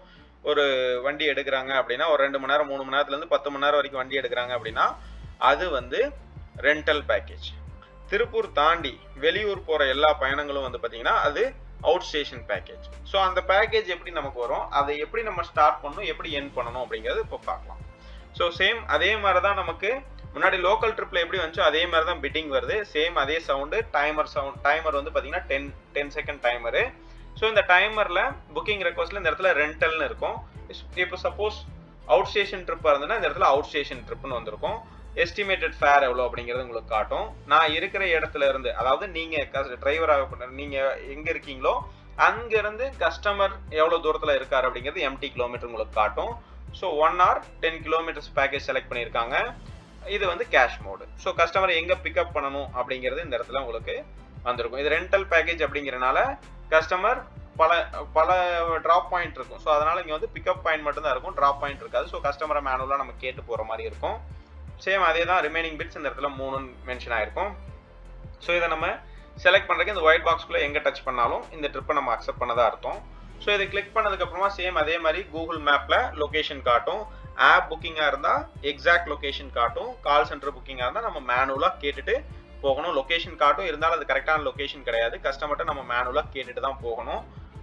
ஒரு வண்டி எடுக்கிறாங்க அப்படின்னா ஒரு 2 மணி நேரம் 3 மணி நேரத்துலேருந்து 10 மணி நேரம் வரைக்கும் வண்டி எடுக்கிறாங்க அப்படின்னா அது வந்து ரெண்டல் பேக்கேஜ். திருப்பூர் தாண்டி வெளியூர் போகிற எல்லா பயணங்களும் வந்து பார்த்தீங்கன்னா அது அவுட் ஸ்டேஷன் பேக்கேஜ். ஸோ அந்த பேக்கேஜ் எப்படி நமக்கு வரும், அதை எப்படி நம்ம ஸ்டார்ட் பண்ணணும், எப்படி எண்ட் பண்ணணும் அப்படிங்கிறது இப்போ பார்க்கலாம். ஸோ சேம் அதே மாதிரி தான் நமக்கு முன்னாடி லோக்கல் ட்ரிப்பில் எப்படி வந்துச்சோ அதே மாதிரி தான் பிட்டிங் வருது. சேம் அதே சவுண்டு டைமர் வந்து பார்த்தீங்கன்னா 10 செகண்ட் டைமரு. ஸோ இந்த டைமரில் புக்கிங் ரெக்வஸ்ட்டில் இந்த இடத்துல ரெண்டல்னு இருக்கும். இப்போ சப்போஸ் அவுட் ஸ்டேஷன் ட்ரிப்பாக இருந்ததுன்னா இந்த இடத்துல அவுட் ஸ்டேஷன் ட்ரிப்னு வந்திருக்கும். எஸ்டிமேட்டட் ஃபேர் எவ்வளோ அப்படிங்கிறது உங்களுக்கு காட்டும். நான் இருக்கிற இடத்துல இருந்து, அதாவது நீங்கள் டிரைவராக நீங்கள் எங்கே இருக்கீங்களோ அங்கேருந்து கஸ்டமர் எவ்வளோ தூரத்தில் இருக்கார் அப்படிங்கிறது எம்டி கிலோமீட்டர் உங்களுக்கு காட்டும். So 1 hour 10 kilometres package select பண்ணியிருக்காங்க. இது வந்து கேஷ் மோடு. ஸோ கஸ்டமர் எங்கே பிக்கப் பண்ணணும் அப்படிங்கிறது இந்த இடத்துல உங்களுக்கு வந்திருக்கும். இது ரெண்டல் பேக்கேஜ் அப்படிங்கிறனால கஸ்டமர் பல பல ட்ராப் பாயிண்ட் இருக்கும். ஸோ அதனால் இங்கே வந்து பிக்கப் பாயிண்ட் மட்டும்தான் இருக்கும், ட்ராப் பாயிண்ட் இருக்காது. ஸோ கஸ்டமரை மேனுவலாக நம்ம கேட்டு போகிற மாதிரி இருக்கும். சேம் அதே தான் ரிமைனிங் பிட்ஸ் இந்த இடத்துல 3 மென்ஷன் ஆயிருக்கும். ஸோ இதை நம்ம செலக்ட் பண்ணுறதுக்கு இந்த ஒயிட் பாக்ஸ்குள்ளே எங்கே டச் பண்ணாலும் இந்த ட்ரிப்பை நம்ம அக்செப்ட் பண்ணதாக அர்த்தம். ஸோ இதை கிளிக் பண்ணதுக்கப்புறமா சேம் அதே மாதிரி கூகுள் மேப்பில் லொக்கேஷன் காட்டும். ஆப் புக்கிங்காக இருந்தால் எக்ஸாக்ட் லொக்கேஷன் காட்டும். கால் சென்டர் புக்கிங்காக இருந்தால் நம்ம மேனுவலாக கேட்டுட்டு போகணும். லொக்கேஷன் காட்டும், இருந்தாலும் அது கரெக்டான லொக்கேஷன் கிடையாது. கஸ்டமர்கிட்ட நம்ம மேனுவலாக கேட்டுட்டு தான் போகணும்.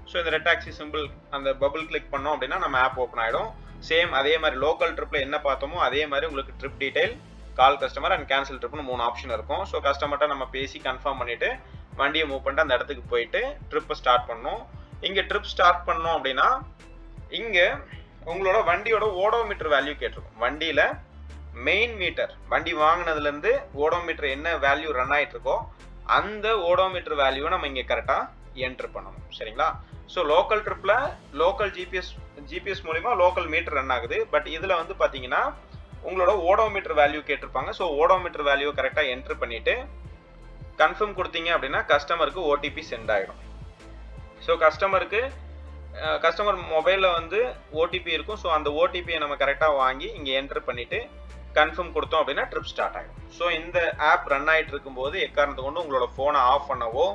ஸோ இந்த ரெட் டாக்ஸி சிம்பிள் அந்த பபிள் கிளிக் பண்ணோம் அப்படின்னா நம்ம ஆப் ஓப்பன் ஆகிடும். சேம் அதே மாதிரி லோக்கல் ட்ரிப்பில் என்ன பார்த்தோமோ அதே மாதிரி உங்களுக்கு trip detail, call customer and cancel ட்ரிப்னு 3 ஆப்ஷன் இருக்கும். ஸோ கஸ்டமர்கிட்ட நம்ம பேசி கன்ஃபார்ம் பண்ணிவிட்டு வண்டியை மூவ் பண்ணிட்டு அந்த இடத்துக்கு போயிட்டு ட்ரிப்பை ஸ்டார்ட் பண்ணணும். இங்கே ட்ரிப் ஸ்டார்ட் பண்ணோம் அப்படின்னா இங்கே உங்களோட வண்டியோட ஓடோமீட்டர் வேல்யூ கேட்டிருக்கும். வண்டியில் மெயின் மீட்டர், வண்டி வாங்கினதுலேருந்து ஓடோமீட்டர் என்ன வேல்யூ ரன் ஆகிட்டு இருக்கோ அந்த ஓடோமீட்டர் வேல்யூவை நம்ம இங்கே கரெக்டாக என்ட்ரு பண்ணணும். சரிங்களா? ஸோ லோக்கல் ட்ரிப்பில் லோக்கல் ஜிபிஎஸ் மூலிமா லோக்கல் மீட்டர் ரன் ஆகுது. பட் இதில் வந்து பார்த்தீங்கன்னா உங்களோட ஓடோமீட்டர் வேல்யூ கேட்டிருப்பாங்க. ஸோ ஓடோமீட்டர் வேல்யூ கரெக்டாக என்ட்ரு பண்ணிவிட்டு கன்ஃபார்ம் கொடுத்தீங்க அப்படின்னா கஸ்டமருக்கு ஓடிபி சென்ட் ஆகிடும். ஸோ கஸ்டமர் மொபைலில் வந்து ஓடிபி இருக்கும். ஸோ அந்த ஓடிபியை நம்ம கரெக்டாக வாங்கி இங்கே என்ட்ரு பண்ணிவிட்டு கன்ஃபார்ம் கொடுத்தோம் அப்படின்னா ட்ரிப் ஸ்டார்ட் ஆகிடும். ஸோ இந்த ஆப் ரன் ஆகிட்டு இருக்கும்போது எக்காரணத்தை கொண்டு உங்களோட ஃபோனை ஆஃப் பண்ணவோ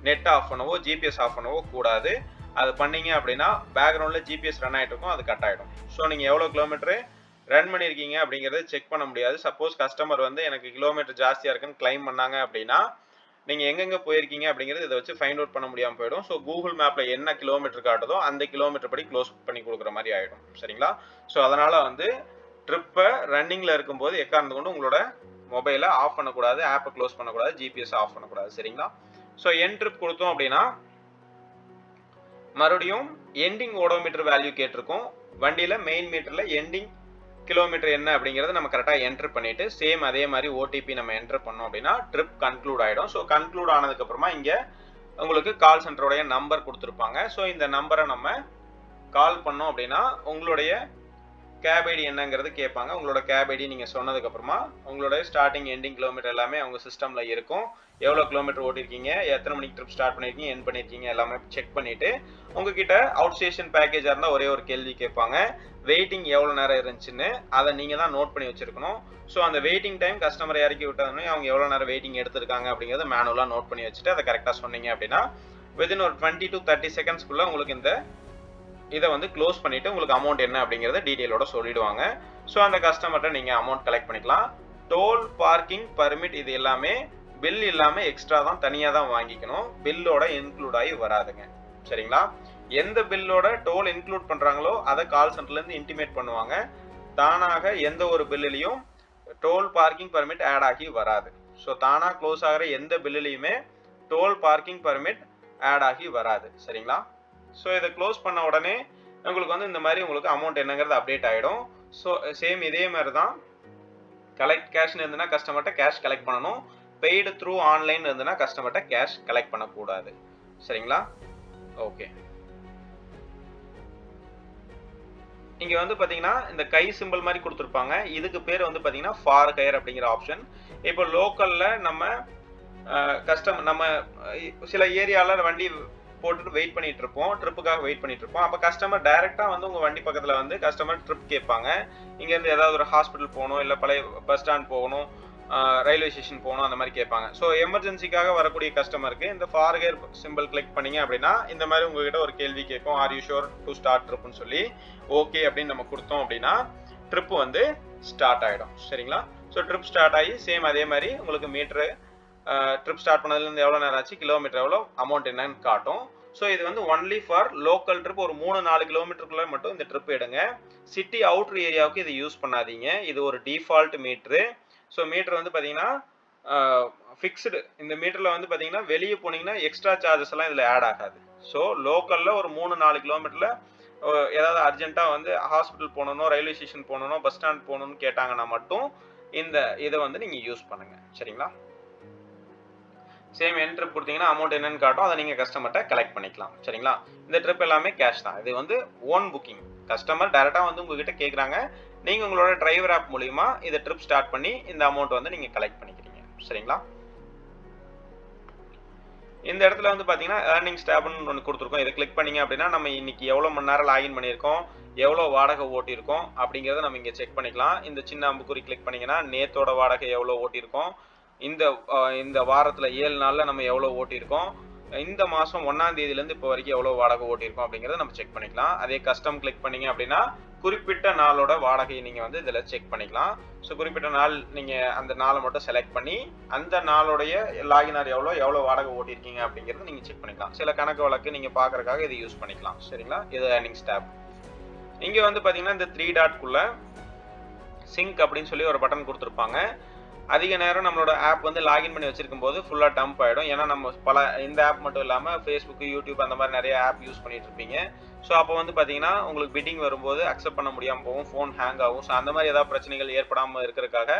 நெட் ஆஃப் பண்ணவோ ஜிபிஎஸ் ஆஃப் பண்ணவோ கூடாது. அது பண்ணீங்க அப்படின்னா பேக்ரவுண்டில் ஜிபிஎஸ் ரன் ஆகிட்டு இருக்கும், அது கட் ஆகிடும். ஸோ நீங்கள் எவ்வளோ கிலோமீட்டரு ரன் பண்ணியிருக்கீங்க அப்படிங்கிறத செக் பண்ண முடியாது. சப்போஸ் கஸ்டமர் வந்து எனக்கு கிலோமீட்டர் ஜாஸ்தியாக இருக்குன்னு கிளைம் பண்ணாங்க அப்படின்னா நீங்கள் எங்கெங்கே போயிருக்கீங்க அப்படிங்கிறது இதை வச்சு ஃபைண்ட் அவுட் பண்ண முடியாமல் போயிடும். ஸோ கூகுள் மேப்பில் என்ன கிலோமீட்டர் காட்டுதோ அந்த கிலோமீட்டர் படி க்ளோஸ் பண்ணி கொடுக்குற மாதிரி ஆகிடும். சரிங்களா? ஸோ அதனால் வந்து ட்ரிப்பை ரன்னிங்கில் இருக்கும்போது எக்காரணத்தை கொண்டு உங்களோட மொபைலை ஆஃப் பண்ணக்கூடாது, ஆப்பை க்ளோஸ் பண்ணக்கூடாது, ஜிபிஎஸ் ஆஃப் பண்ணக்கூடாது. சரிங்களா? ஸோ என் ட்ரிப் கொடுத்தோம் அப்படின்னா மறுபடியும் எண்டிங் ஓடோமீட்டர் வேல்யூ கேட்டிருக்கோம். வண்டியில் மெயின் மீட்டரில் எண்டிங் கிலோமீட்டர் என்ன அப்படிங்கிறத நம்ம கரெக்டாக என்ட்ரு பண்ணிவிட்டு சேம் அதே மாதிரி ஓடிபி நம்ம என்ட்ரு பண்ணோம் அப்படின்னா ட்ரிப் கன்க்ளூட் ஆகிடும். ஸோ கன்க்ளூட் ஆனதுக்கப்புறமா இங்கே உங்களுக்கு கால் சென்டருடைய நம்பர் கொடுத்துருப்பாங்க. ஸோ இந்த நம்பரை நம்ம கால் பண்ணோம் அப்படின்னா உங்களுடைய கேப் ஐடி என்னங்கிறது கேட்பாங்க. உங்களோட கேப் ஐடி நீங்கள் சொன்னதுக்கப்புறமா உங்களோட ஸ்டார்டிங் எண்டிங் கிலோமீட்டர் எல்லாமே அவங்க சிஸ்டமில் இருக்கும். எவ்வளோ கிலோமீட்டர் ஓட்டிருக்கீங்க, எத்தனை மணிக்கு ட்ரிப் ஸ்டார்ட் பண்ணியிருக்கீங்க, என் பண்ணியிருக்கீங்க எல்லாமே செக் பண்ணிவிட்டு உங்ககிட்ட அவுட் ஸ்டேஷன் பேக்கேஜாக இருந்தால் ஒரே ஒரு கேள்வி கேட்பாங்க. வெயிட்டிங் எவ்வளோ நேரம் இருந்துச்சுன்னு அதை நீங்கள் தான் நோட் பண்ணி வச்சுருக்கணும். ஸோ அந்த வெயிட்டிங் டைம் கஸ்டமர் இறக்கி விட்டதுன்னு அவங்க எவ்வளோ நேரம் வெயிட்டிங் எடுத்திருக்காங்க அப்படிங்கிறத மேனுவலாக நோட் பண்ணி வச்சுட்டு அதை கரெக்டாக சொன்னீங்க அப்படின்னா வித்தின் ஒரு 20 to 30 செகண்ட்ஸ்க்குள்ளே உங்களுக்கு இந்த இதை வந்து க்ளோஸ் பண்ணிவிட்டு உங்களுக்கு அமௌண்ட் என்ன அப்படிங்கிறத டீட்டெயிலோட சொல்லிடுவாங்க. ஸோ அந்த கஸ்டமர்கிட்ட நீங்கள் அமௌண்ட் கலெக்ட் பண்ணிக்கலாம். டோல், பார்க்கிங், பர்மிட் இது எல்லாமே பில் இல்லாமல் எக்ஸ்ட்ரா தான் தனியாக தான் வாங்கிக்கணும். பில்லோட இன்க்ளூட் ஆகி வராதுங்க. சரிங்களா? எந்த பில்லோட டோல் இன்க்ளூட் பண்ணுறாங்களோ அதை கால் சென்டர்லேருந்து இன்டிமேட் பண்ணுவாங்க. தானாக எந்த ஒரு பில்லுலையும் டோல், பார்க்கிங், பர்மிட் ஆட் ஆகி வராது. ஸோ தானாக க்ளோஸ் ஆகிற எந்த பில்லுலையுமே டோல், பார்க்கிங், பர்மிட் ஆட் ஆகி வராது. சரிங்களா? ஸோ இதை க்ளோஸ் பண்ண உடனே உங்களுக்கு வந்து இந்த மாதிரி உங்களுக்கு அமௌண்ட் என்னங்கிறது அப்டேட் ஆகிடும். ஸோ சேம் இதே மாதிரி தான் கலெக்ட் கேஷ்னு இருந்ததுன்னா கஸ்டமர்கிட்ட கேஷ் கலெக்ட் பண்ணணும். பெய்டு த்ரூ ஆன்லைன் இருந்ததுன்னா கஸ்டமர்கிட்ட கேஷ் கலெக்ட் பண்ணக்கூடாது. சரிங்களா? ஓகே. இங்கே வந்து பார்த்தீங்கன்னா இந்த கை சிம்பிள் மாதிரி கொடுத்துருப்பாங்க. இதுக்கு பேர் வந்து பார்த்தீங்கன்னா ஃபார் ஹையர் அப்படிங்கிற ஆப்ஷன். இப்போ லோக்கலில் நம்ம நம்ம சில ஏரியாவில் வண்டி போட்டுட்டு வெயிட் பண்ணிட்டு இருப்போம், ட்ரிப்புக்காக வெயிட் பண்ணிட்டு இருப்போம். அப்போ கஸ்டமர் டைரெக்டாக வந்து உங்கள் வண்டி பக்கத்தில் வந்து கஸ்டமர் ட்ரிப் கேட்பாங்க. இங்கேருந்து ஏதாவது ஒரு ஹாஸ்பிட்டல் போகணும், இல்லை பழைய பஸ் ஸ்டாண்ட் போகணும், ரயில்வே ஸ்டேஷன் போகணும், அந்த மாதிரி கேட்பாங்க. ஸோ எமர்ஜென்சிக்காக வரக்கூடிய கஸ்டமருக்கு இந்த ஃபார் ஹையர் சிம்பிள் கிளிக் பண்ணீங்க அப்படின்னா இந்த மாதிரி உங்ககிட்ட ஒரு கேள்வி கேட்கும், are you sure to start ட்ரிப்னு சொல்லி ஓகே அப்படின்னு நம்ம கொடுத்தோம் அப்படின்னா ட்ரிப்பு வந்து ஸ்டார்ட் ஆகிடும். சரிங்களா? ஸோ ட்ரிப் ஸ்டார்ட் ஆகி சேம் அதே மாதிரி உங்களுக்கு மீட்ரு ட்ரிப் ஸ்டார்ட் பண்ணதுலேருந்து எவ்வளோ நேரம் ஆச்சு, கிலோமீட்டர் எவ்வளோ, அமௌண்ட் என்னன்னு காட்டும். ஸோ இது வந்து ஒன்லி ஃபார் லோக்கல் ட்ரிப். ஒரு 3-4 கிலோமீட்டருக்குள்ளே மட்டும் இந்த ட்ரிப் எடுங்க. சிட்டி அவுட்ரு ஏரியாவுக்கு இது யூஸ் பண்ணாதீங்க. இது ஒரு டிஃபால்ட் மீட்ரு. ஸோ மீட்ரு வந்து பார்த்தீங்கன்னா ஃபிக்ஸ்டு. இந்த மீட்டரில் வந்து பார்த்தீங்கன்னா வெளியே போனீங்கன்னா எக்ஸ்ட்ரா சார்ஜஸ் எல்லாம் இதில் ஆட் ஆகாது. ஸோ லோக்கலில் ஒரு 3-4 கிலோமீட்டரில் ஏதாவது அர்ஜென்ட்டாக வந்து ஹாஸ்பிட்டல் போகணும், ரயில்வே ஸ்டேஷன் போகணும், பஸ் ஸ்டாண்ட் போகணும்னு கேட்டாங்கன்னா மட்டும் இதை வந்து நீங்கள் யூஸ் பண்ணுங்கள். சரிங்களா? சேம் என் ட்ரிப் கொடுத்தீங்கன்னா அமௌண்ட் என்னன்னு காட்டும், அதை நீங்கள் கஸ்டமர்கிட்ட கலெக்ட் பண்ணிக்கலாம். சரிங்களா? இந்த ட்ரிப் எல்லாமே கேஷ் தான். இது வந்து ஓன் புக்கிங். கஸ்டமர் டைரெக்டாக வந்து உங்ககிட்ட கேட்குறாங்க, நீங்கள் உங்களோட டிரைவர் ஆப் மூலிமா இதை ட்ரிப் ஸ்டார்ட் பண்ணி இந்த அமௌண்ட் வந்து நீங்கள் கலெக்ட் பண்ணிக்கிறீங்க. சரிங்களா? இந்த இடத்துல வந்து பார்த்தீங்கன்னா ஏர்னிங்ஸ் டேப்னு ஒன்று கொடுத்துருக்கோம். இதை கிளிக் பண்ணிங்க அப்படின்னா நம்ம இன்னைக்கு எவ்வளோ மணி நேரம் லாகின் பண்ணியிருக்கோம், எவ்வளோ வாடகை ஓட்டியிருக்கோம் அப்படிங்கிறத நம்ம இங்கே செக் பண்ணிக்கலாம். இந்த சின்ன அம்புக்குறி கிளிக் பண்ணிங்கன்னா நேத்தோட வாடகை எவ்வளோ ஓட்டியிருக்கோம், இந்த வாரத்தில் 7 நாளில் நம்ம எவ்வளோ ஓட்டியிருக்கோம், இந்த மாதம் 1ஆம் தேதியிலேருந்து இப்போ வரைக்கும் எவ்வளோ வாடகை ஓட்டியிருக்கோம் அப்படிங்கிறத நம்ம செக் பண்ணிக்கலாம். அதே கஸ்டம் கிளிக் பண்ணிங்க அப்படின்னா குறிப்பிட்ட நாளோட வாடகையை நீங்கள் வந்து இதில் செக் பண்ணிக்கலாம். ஸோ குறிப்பிட்ட நாள் நீங்கள் அந்த நாளை மட்டும் செலக்ட் பண்ணி அந்த நாளுடைய லாகினார் எவ்வளோ வாடகை ஓட்டியிருக்கீங்க அப்படிங்கிறத நீங்கள் செக் பண்ணிக்கலாம். சில கணக்கு வழக்கு நீங்கள் பார்க்குறதுக்காக இதை யூஸ் பண்ணிக்கலாம். சரிங்களா? இது ஏர்னிங்ஸ் டேப். இங்கே வந்து பார்த்தீங்கன்னா இந்த 3 டாட்குள்ள சிங்க் அப்படின்னு சொல்லி ஒரு பட்டன் கொடுத்துருப்பாங்க. அதிக நேரம் நம்மளோட ஆப் வந்து லாகின் பண்ணி வச்சிருக்கும் போது ஃபுல்லாக டம்ப் ஆகிடும். ஏன்னா நம்ம இந்த ஆப் மட்டும் இல்லாமல் ஃபேஸ்புக், யூடியூப் அந்த மாதிரி நிறைய ஆப் யூஸ் பண்ணிட்டு இருப்பீங்க. ஸோ அப்போ வந்து பார்த்தீங்கன்னா உங்களுக்கு பிட்டிங் வரும்போது அக்செப்ட் பண்ண முடியாமல் போகும், ஃபோன் ஹேங் ஆகும். ஸோ அந்த மாதிரி ஏதாவது பிரச்சனைகள் ஏற்படாமல் இருக்கிறதுக்காக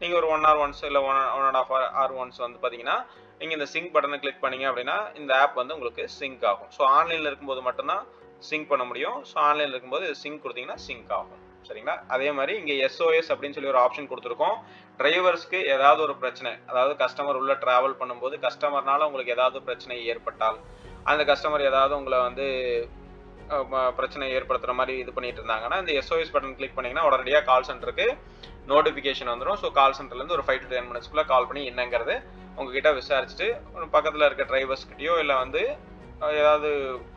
நீங்கள் ஒரு 1 hour once இல்லை 1.5 hour once வந்து பார்த்தீங்கன்னா நீங்கள் இந்த சிங்க் பட்டனை கிளிக் பண்ணீங்க அப்படின்னா இந்த ஆப் வந்து உங்களுக்கு சிங்க் ஆகும். ஸோ ஆன்லைனில் இருக்கும்போது மட்டும்தான் சிங்க் பண்ண முடியும். ஸோ ஆன்லைனில் இருக்கும்போது சிங்க் கொடுத்தீங்கன்னா சிங்க் ஆகும். சரிங்களா? அதே மாதிரி இங்கே எஸ்ஓஎஸ் அப்படின்னு சொல்லி ஒரு ஆப்ஷன் கொடுத்துருக்கோம். டிரைவர்ஸ்க்கு ஏதாவது ஒரு பிரச்சனை, அதாவது கஸ்டமர் உள்ள டிராவல் பண்ணும்போது கஸ்டமர்னால உங்களுக்கு ஏதாவது பிரச்சனை ஏற்பட்டால், அந்த கஸ்டமர் ஏதாவது உங்களை வந்து பிரச்சனை ஏற்படுத்துகிற மாதிரி இது பண்ணிட்டு இருந்தாங்கன்னா இந்த எஸ்ஓஎஸ் பட்டன் கிளிக் பண்ணிங்கன்னா உடனடியாக கால் சென்டருக்கு நோட்டிஃபிகேஷன் வந்துடும். ஸோ கால் சென்டர்லேருந்து ஒரு 5 to 10 minutesக்குள்ளே கால் பண்ணி என்னங்கிறது உங்ககிட்ட விசாரிச்சுட்டு பக்கத்தில் இருக்க டிரைவர்ஸ்கிட்டயோ இல்லை வந்து ஏதாவது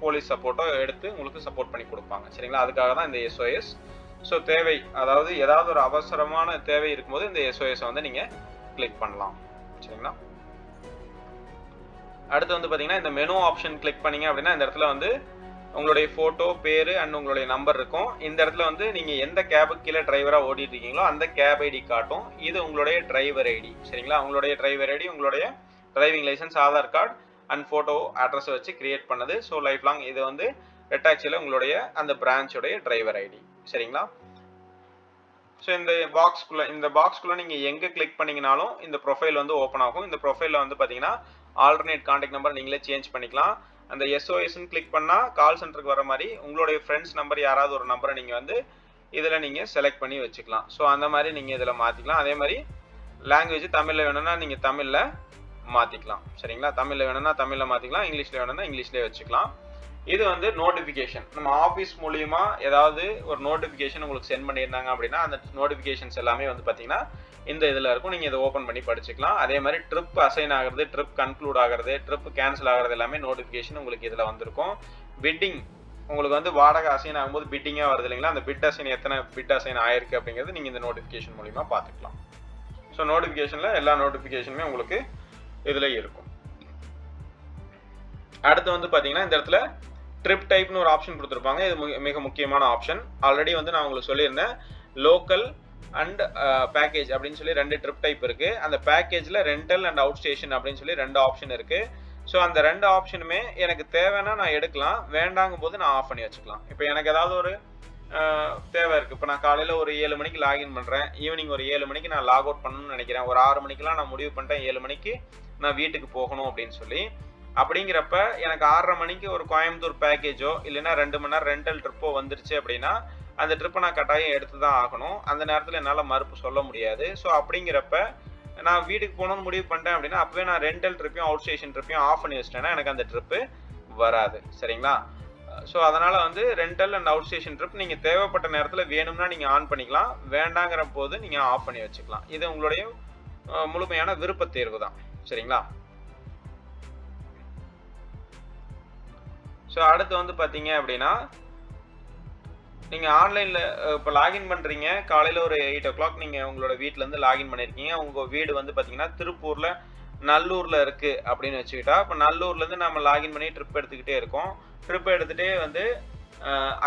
போலீஸ் சப்போர்ட்டோ எடுத்து உங்களுக்கு சப்போர்ட் பண்ணி கொடுப்பாங்க. சரிங்களா? அதுக்காக தான் இந்த எஸ்ஓஎஸ். ஸோ தேவை, அதாவது ஏதாவது ஒரு அவசரமான தேவை இருக்கும்போது இந்த எஸ்ஓஎஸ் வந்து நீங்கள் கிளிக் பண்ணலாம். சரிங்களா? அடுத்து வந்து பார்த்தீங்கன்னா இந்த மெனு ஆப்ஷன் கிளிக் பண்ணீங்க அப்படின்னா இந்த இடத்துல வந்து உங்களுடைய ஃபோட்டோ, பேர் அண்ட் உங்களுடைய நம்பர் இருக்கும். இந்த இடத்துல வந்து நீங்கள் எந்த கேபுக்கு கீழே டிரைவராக ஓட்டிட்டு இருக்கீங்களோ அந்த கேப் ஐடி காட்டும். இது உங்களுடைய டிரைவர் ஐடி. சரிங்களா? உங்களுடைய டிரைவர் ஐடி உங்களுடைய driving licence, Aadhaar card and photo, அட்ரஸை வச்சு கிரியேட் பண்ணது. ஸோ லைஃப் லாங் இது வந்து ரெட் டாக்ஸியில் உங்களுடைய அந்த பிரான்ச்சோடைய டிரைவர் ஐடி. சரிங்களா? ஸோ இந்த பாக்ஸ்குள்ளே நீங்கள் எங்கே கிளிக் பண்ணிங்கனாலும் இந்த ப்ரொஃபைல் வந்து ஓப்பன் ஆகும். இந்த ப்ரொஃபைலில் வந்து பார்த்தீங்கன்னா ஆல்டர்னேட் கான்டாக்ட் நம்பர் நீங்களே சேஞ்ச் பண்ணிக்கலாம். அந்த எஸ்ஓஎஸ்ன்னு கிளிக் பண்ணால் கால் சென்டருக்கு வர மாதிரி உங்களுடைய ஃப்ரெண்ட்ஸ் நம்பர் யாராவது ஒரு நம்பரை நீங்கள் வந்து இதில் நீங்கள் செலக்ட் பண்ணி வச்சுக்கலாம். ஸோ அந்த மாதிரி நீங்கள் இதில் மாற்றிக்கலாம். அதே மாதிரி லாங்குவேஜ் தமிழில் வேணும்னா நீங்கள் தமிழில் மாற்றிக்கலாம். சரிங்களா? தமிழில் வேணும்னா தமிழில் மாற்றிக்கலாம், இங்கிலீஷில் வேணும்னா இங்கிலீஷ்லேயே வச்சுக்கலாம். இது வந்து நோட்டிஃபிகேஷன். நம்ம ஆஃபீஸ் மூலியமா ஏதாவது ஒரு நோட்டிஃபிகேஷன் உங்களுக்கு சென்ட் பண்ணியிருந்தாங்க அப்படின்னா அந்த நோட்டிஃபிகேஷன்ஸ் எல்லாமே வந்து பார்த்தீங்கன்னா இந்த இதில் இருக்கும். நீங்கள் இதை ஓப்பன் பண்ணி படிச்சுக்கலாம். அதே மாதிரி ட்ரிப் அசைன் ஆகிறது, ட்ரிப் கன்க்ளூட் ஆகிறது, ட்ரிப் கேன்சல் ஆகிறது எல்லாமே நோட்டிஃபிகேஷன் உங்களுக்கு இதில் வந்திருக்கும். பிட்டிங் உங்களுக்கு வந்து வாடகை அசைன் ஆகும்போது பிட்டிங்காக வருது இல்லைங்களா? அந்த பிட் அசைன் எத்தனை பிட் அசைன் ஆயிருக்கு அப்படிங்கிறது நீங்கள் இந்த நோட்டிஃபிகேஷன் மூலிமா பார்த்துக்கலாம். ஸோ நோட்டிஃபிகேஷனில் எல்லா நோட்டிஃபிகேஷனுமே உங்களுக்கு இதில் இருக்கும். அடுத்து வந்து பார்த்தீங்கன்னா இந்த இடத்துல ட்ரிப் டைப்னு ஒரு ஆப்ஷன் கொடுத்துருப்பாங்க. இது மிக முக்கியமான ஆப்ஷன். ஆல்ரெடி வந்து நான் உங்களுக்கு சொல்லியிருந்தேன் லோக்கல் அண்ட் பேக்கேஜ் அப்படின்னு சொல்லி 2 ட்ரிப் டைப் இருக்குது. அந்த பேக்கேஜில் ரெண்டல் அண்ட் அவுட் ஸ்டேஷன் அப்படின்னு சொல்லி 2 ஆப்ஷன் இருக்குது. ஸோ அந்த 2 ஆப்ஷனுமே எனக்கு தேவைன்னா நான் எடுக்கலாம், வேண்டாங்கும் போது நான் ஆஃப் பண்ணி வச்சுக்கலாம். இப்போ எனக்கு ஏதாவது ஒரு தேவை இருக்குது. இப்போ நான் காலையில் ஒரு 7 மணிக்கு லாகின் பண்ணுறேன், ஈவினிங் ஒரு 7 மணிக்கு நான் லாக் அவுட் பண்ணணும்னு நினைக்கிறேன். ஒரு 6 மணிக்கெலாம் நான் முடிவு பண்ணிட்டேன் 7 மணிக்கு நான் வீட்டுக்கு போகணும் அப்படின்னு சொல்லி. அப்படிங்கிறப்ப எனக்கு 6:30 மணிக்கு ஒரு கோயம்புத்தூர் பேக்கேஜோ இல்லைன்னா 2 மணி நேரம் ரெண்டல் ட்ரிப்போ வந்துருச்சு அப்படின்னா அந்த ட்ரிப்பை நான் கட்டாயம் எடுத்து தான் ஆகணும். அந்த நேரத்தில் என்னால் மறுப்பு சொல்ல முடியாது. ஸோ அப்படிங்கிறப்ப நான் வீட்டுக்கு போகணும்னு முடிவு பண்ணிட்டேன் அப்படின்னா அப்பவே நான் ரெண்டல் ட்ரிப்பையும் அவுட் ஸ்டேஷன் ட்ரிப்பையும் ஆஃப் பண்ணி வச்சிட்டேன்னா எனக்கு அந்த ட்ரிப்பு வராது. சரிங்களா? ஸோ அதனால் வந்து rental and out station trip நீங்கள் தேவைப்பட்ட நேரத்தில் வேணும்னா நீங்கள் ஆன் பண்ணிக்கலாம், வேண்டாங்கிற போது நீங்கள் ஆஃப் பண்ணி வச்சுக்கலாம். இது உங்களுடைய முழுமையான விருப்ப தேர்வு தான். சரிங்களா? ஸோ அடுத்து வந்து பார்த்தீங்க அப்படின்னா நீங்கள் ஆன்லைனில் இப்போ லாகின் பண்ணுறீங்க. காலையில் ஒரு 8 o'clock நீங்கள் உங்களோட வீட்டிலேருந்து லாகின் பண்ணியிருக்கீங்க. உங்கள் வீடு வந்து பார்த்தீங்கன்னா திருப்பூரில் நல்லூரில் இருக்குது அப்படின்னு வச்சுக்கிட்டா, இப்போ நல்லூர்லேருந்து நம்ம லாகின் பண்ணி ட்ரிப் எடுத்துக்கிட்டே இருக்கோம். ட்ரிப் எடுத்துகிட்டே வந்து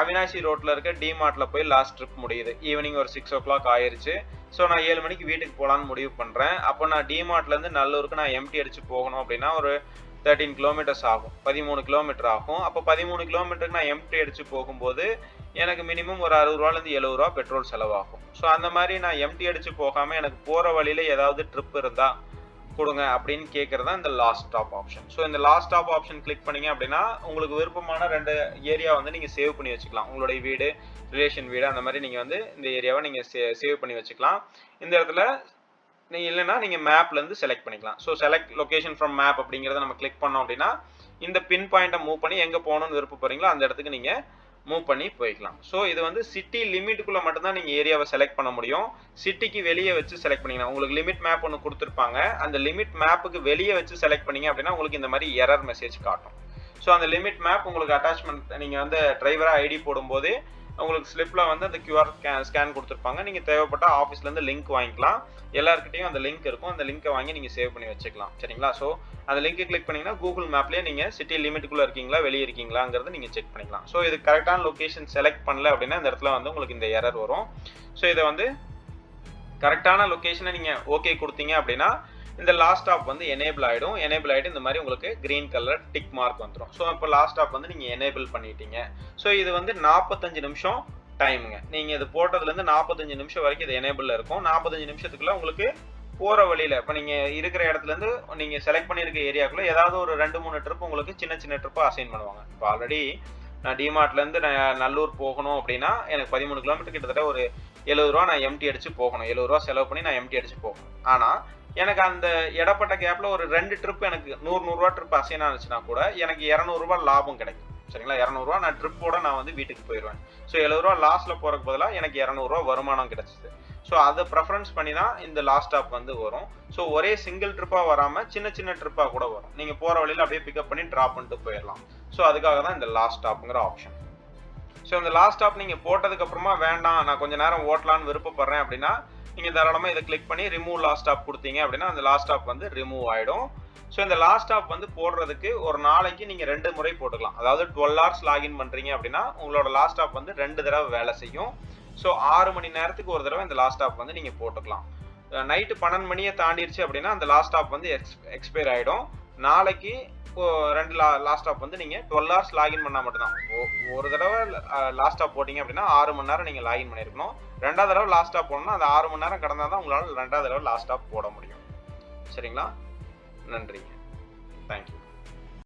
அவினாசி ரோட்டில் இருக்க டிமார்ட்டில் போய் லாஸ்ட் ட்ரிப் முடியுது. ஈவினிங் ஒரு 6 o'clock ஆயிடுச்சு. ஸோ நான் 7 மணிக்கு வீட்டுக்கு போகலான்னு முடிவு பண்ணுறேன். அப்போ நான் டிமார்ட்லேருந்து நல்லூருக்கு நான் எம்டி அடித்து போகணும் அப்படின்னா ஒரு 13 கிலோமீட்டர்ஸ் ஆகும், 13 கிலோமீட்டர் ஆகும். அப்போ 13 கிலோமீட்டருக்கு நான் எம்டி அடித்து போகும்போது எனக்கு மினிமம் ஒரு 60 ரூபாயிலேருந்து 70 ரூபா பெட்ரோல் செலவாகும். ஸோ அந்த மாதிரி நான் எம்டி அடித்து போகாமல் எனக்கு போகிற வழியில் ஏதாவது ட்ரிப் இருந்தால் கொடுங்க அப்படின்னு கேட்குறது தான் இந்த லாஸ்ட் ஸ்டாப் ஆப்ஷன். ஸோ இந்த லாஸ்ட் ஸ்டாப் ஆப்ஷன் கிளிக் பண்ணிங்க அப்படின்னா உங்களுக்கு விருப்பமான 2 ஏரியா வந்து நீங்கள் சேவ் பண்ணி வச்சுக்கலாம். உங்களுடைய வீடு, ரிலேஷன் வீடு, அந்த மாதிரி நீங்கள் வந்து இந்த ஏரியாவை நீங்கள் சேவ் பண்ணி வச்சுக்கலாம். இந்த இடத்துல நீங்கள் இல்லைன்னா நீங்கள் மேப்லேருந்து செலக்ட் பண்ணிக்கலாம். So select location from map அப்படிங்கிறத நம்ம கிளிக் பண்ணோம் அப்படின்னா இந்த பின் பாயிண்ட்டை மூவ் பண்ணி எங்கே போகணுன்னு விருப்பப்படுறீங்களோ அந்த இடத்துக்கு நீங்கள் மூவ் பண்ணி போய்க்கலாம். ஸோ இது வந்து சிட்டி லிமிட்டுக்குள்ளே மட்டும்தான் நீங்கள் ஏரியாவை செலக்ட் பண்ண முடியும். சிட்டிக்கு வெளியே வச்சு செலக்ட் பண்ணிக்கலாம். உங்களுக்கு லிமிட் மேப் ஒன்று கொடுத்துருப்பாங்க. அந்த லிமிட் மேப்புக்கு வெளியே வச்சு செலக்ட் பண்ணிங்க அப்படின்னா உங்களுக்கு இந்த மாதிரி எரர் மெசேஜ் காட்டும். ஸோ அந்த லிமிட் மேப் உங்களுக்கு அட்டாச்மெண்ட் நீங்கள் வந்து டிரைவராக ஐடி போடும்போது உங்களுக்கு ஸ்லிப்பில் வந்து அந்த QR ஸ்கேன் கொடுத்துருப்பாங்க. நீங்கள் தேவைப்பட்ட ஆஃபீஸ்லேருந்து லிங்க் வாங்கிக்கலாம். எல்லாருக்கிட்டையும் அந்த லிங்க் இருக்கும். அந்த லிங்க்கை வாங்கி நீங்கள் சேவ் பண்ணி வச்சுக்கலாம். சரிங்களா? ஸோ அந்த லிங்க்கை கிளிக் பண்ணிங்கன்னா கூகுள் மேப்லேயே நீங்கள் சிட்டி லிமிட்டுக்குள்ளே இருக்கீங்களா வெளியே இருக்கீங்களாங்கிறது நீங்கள் செக் பண்ணிக்கலாம். ஸோ இது கரெக்டான லொக்கேஷன் செலக்ட் பண்ணல அப்படின்னா இந்த இடத்துல வந்து உங்களுக்கு இந்த எரர் வரும். ஸோ இதை வந்து கரெக்டான லொக்கேஷனை நீங்கள் ஓகே கொடுத்தீங்க அப்படின்னா இந்த லாஸ்ட் ஸ்டாப் வந்து எனேபிள் ஆகிடும். எனேபிள் ஆகிட்டு இந்த மாதிரி உங்களுக்கு கிரீன் கலர் டிக் மார்க் வந்துடும். ஸோ இப்போ லாஸ்ட் ஸ்டாப் வந்து நீங்கள் எனேபிள் பண்ணிட்டீங்க. ஸோ இது வந்து 45 நிமிஷம் டைமுங்க. நீங்கள் இது போட்டதுலேருந்து 45 நிமிஷம் வரைக்கும் இது எனேபிளில் இருக்கும். 45 நிமிஷத்துக்குள்ள உங்களுக்கு போகிற வழியில் இப்போ நீங்கள் இருக்கிற இடத்துலேருந்து நீங்கள் செலக்ட் பண்ணியிருக்க ஏரியாக்குள்ளே ஏதாவது ஒரு 2-3 ட்ரிப் உங்களுக்கு சின்ன சின்ன ட்ரிப்பாக அசைன் பண்ணுவாங்க. இப்போ ஆல்ரெடி நான் டிமார்ட்லேருந்து நான் நல்லூர் போகணும் அப்படின்னா எனக்கு 13 கிலோமீட்டர் கிட்டத்தட்ட ஒரு 70 ரூபா நான் எம்டி அடித்து போகணும். 70 ரூபா செலவு பண்ணி நான் எம்டி அடித்து போகணும். ஆனால் எனக்கு அந்த இடப்பட்ட கேப்பில் ஒரு 2 ட்ரிப் எனக்கு 100 ரூபா ட்ரிப் அசைன் ஆச்சுன்னா கூட எனக்கு 200 ரூபா லாபம் கிடைக்கும். சரிங்களா? 200 ரூபா நான் ட்ரிப்போட நான் வந்து வீட்டுக்கு போயிடுவேன். ஸோ 70 ரூபா லாஸில் போகிறதுக்கு பதிலாக எனக்கு 200 ரூபா வருமானம் கிடைச்சிது. ஸோ அதை ப்ரெஃபரன்ஸ் பண்ணி தான் இந்த லாஸ்ட் ஸ்டாப் வந்து வரும். ஸோ ஒரே சிங்கிள் ட்ரிப்பாக வராமல் சின்ன சின்ன ட்ரிப்பாக கூட வரும். நீங்கள் போகிற வழியில் அப்படியே பிக்கப் பண்ணி ட்ராப் பண்ணிட்டு போயிடலாம். ஸோ அதுக்காக தான் இந்த லாஸ்ட் ஸ்டாப்புங்கிற ஆப்ஷன். ஸோ இந்த லாஸ்ட் ஸ்டாப் நீங்கள் போட்டதுக்கப்புறமா வேண்டாம் நான் கொஞ்சம் நேரம் ஓட்டலான்னு விருப்பப்படுறேன் அப்படின்னா நீங்கள் தாராளமாக இதை கிளிக் பண்ணி ரிமூவ் லாஸ்ட் ஸ்டாப் கொடுத்தீங்க அப்படின்னா அந்த லாஸ்ட் ஸ்டாப் வந்து ரிமூவ் ஆகிடும். ஸோ இந்த லாஸ்ட் ஸ்டாப் வந்து போடுறதுக்கு ஒரு நாளைக்கு நீங்கள் 2 முறை போட்டுக்கலாம். அதாவது 12 hours லாகின் பண்ணுறீங்க அப்படின்னா உங்களோட லாஸ்ட் ஸ்டாப் வந்து 2 தடவை வேலை செய்யும். ஸோ 6 மணி நேரத்துக்கு ஒரு தடவை இந்த லாஸ்ட் ஸ்டாப் வந்து நீங்கள் போட்டுக்கலாம். நைட்டு 12 மணியை தாண்டிடுச்சு அப்படின்னா அந்த லாஸ்ட் ஸ்டாப் வந்து எக்ஸ்பயர் ஆகிடும். நாளைக்கு 2 லாஸ்ட் ஸ்டாப் வந்து நீங்கள் 12 hours லாகின் பண்ணால் மட்டும்தான். ஒரு தடவை லாஸ்ட் ஸ்டாப் போட்டிங்க அப்படின்னா 6 மணி நேரம் நீங்கள் லாகின் பண்ணியிருக்கணும். 2வது தடவை லாஸ்ட் ஸ்டாப் போடணும்னா அந்த 6 மணி நேரம் கடந்தால் தான் உங்களால் 2வது தடவை லாஸ்ட் ஸ்டாப் போட முடியும். சரிங்களா? நன்றிங்க. தேங்க்யூ.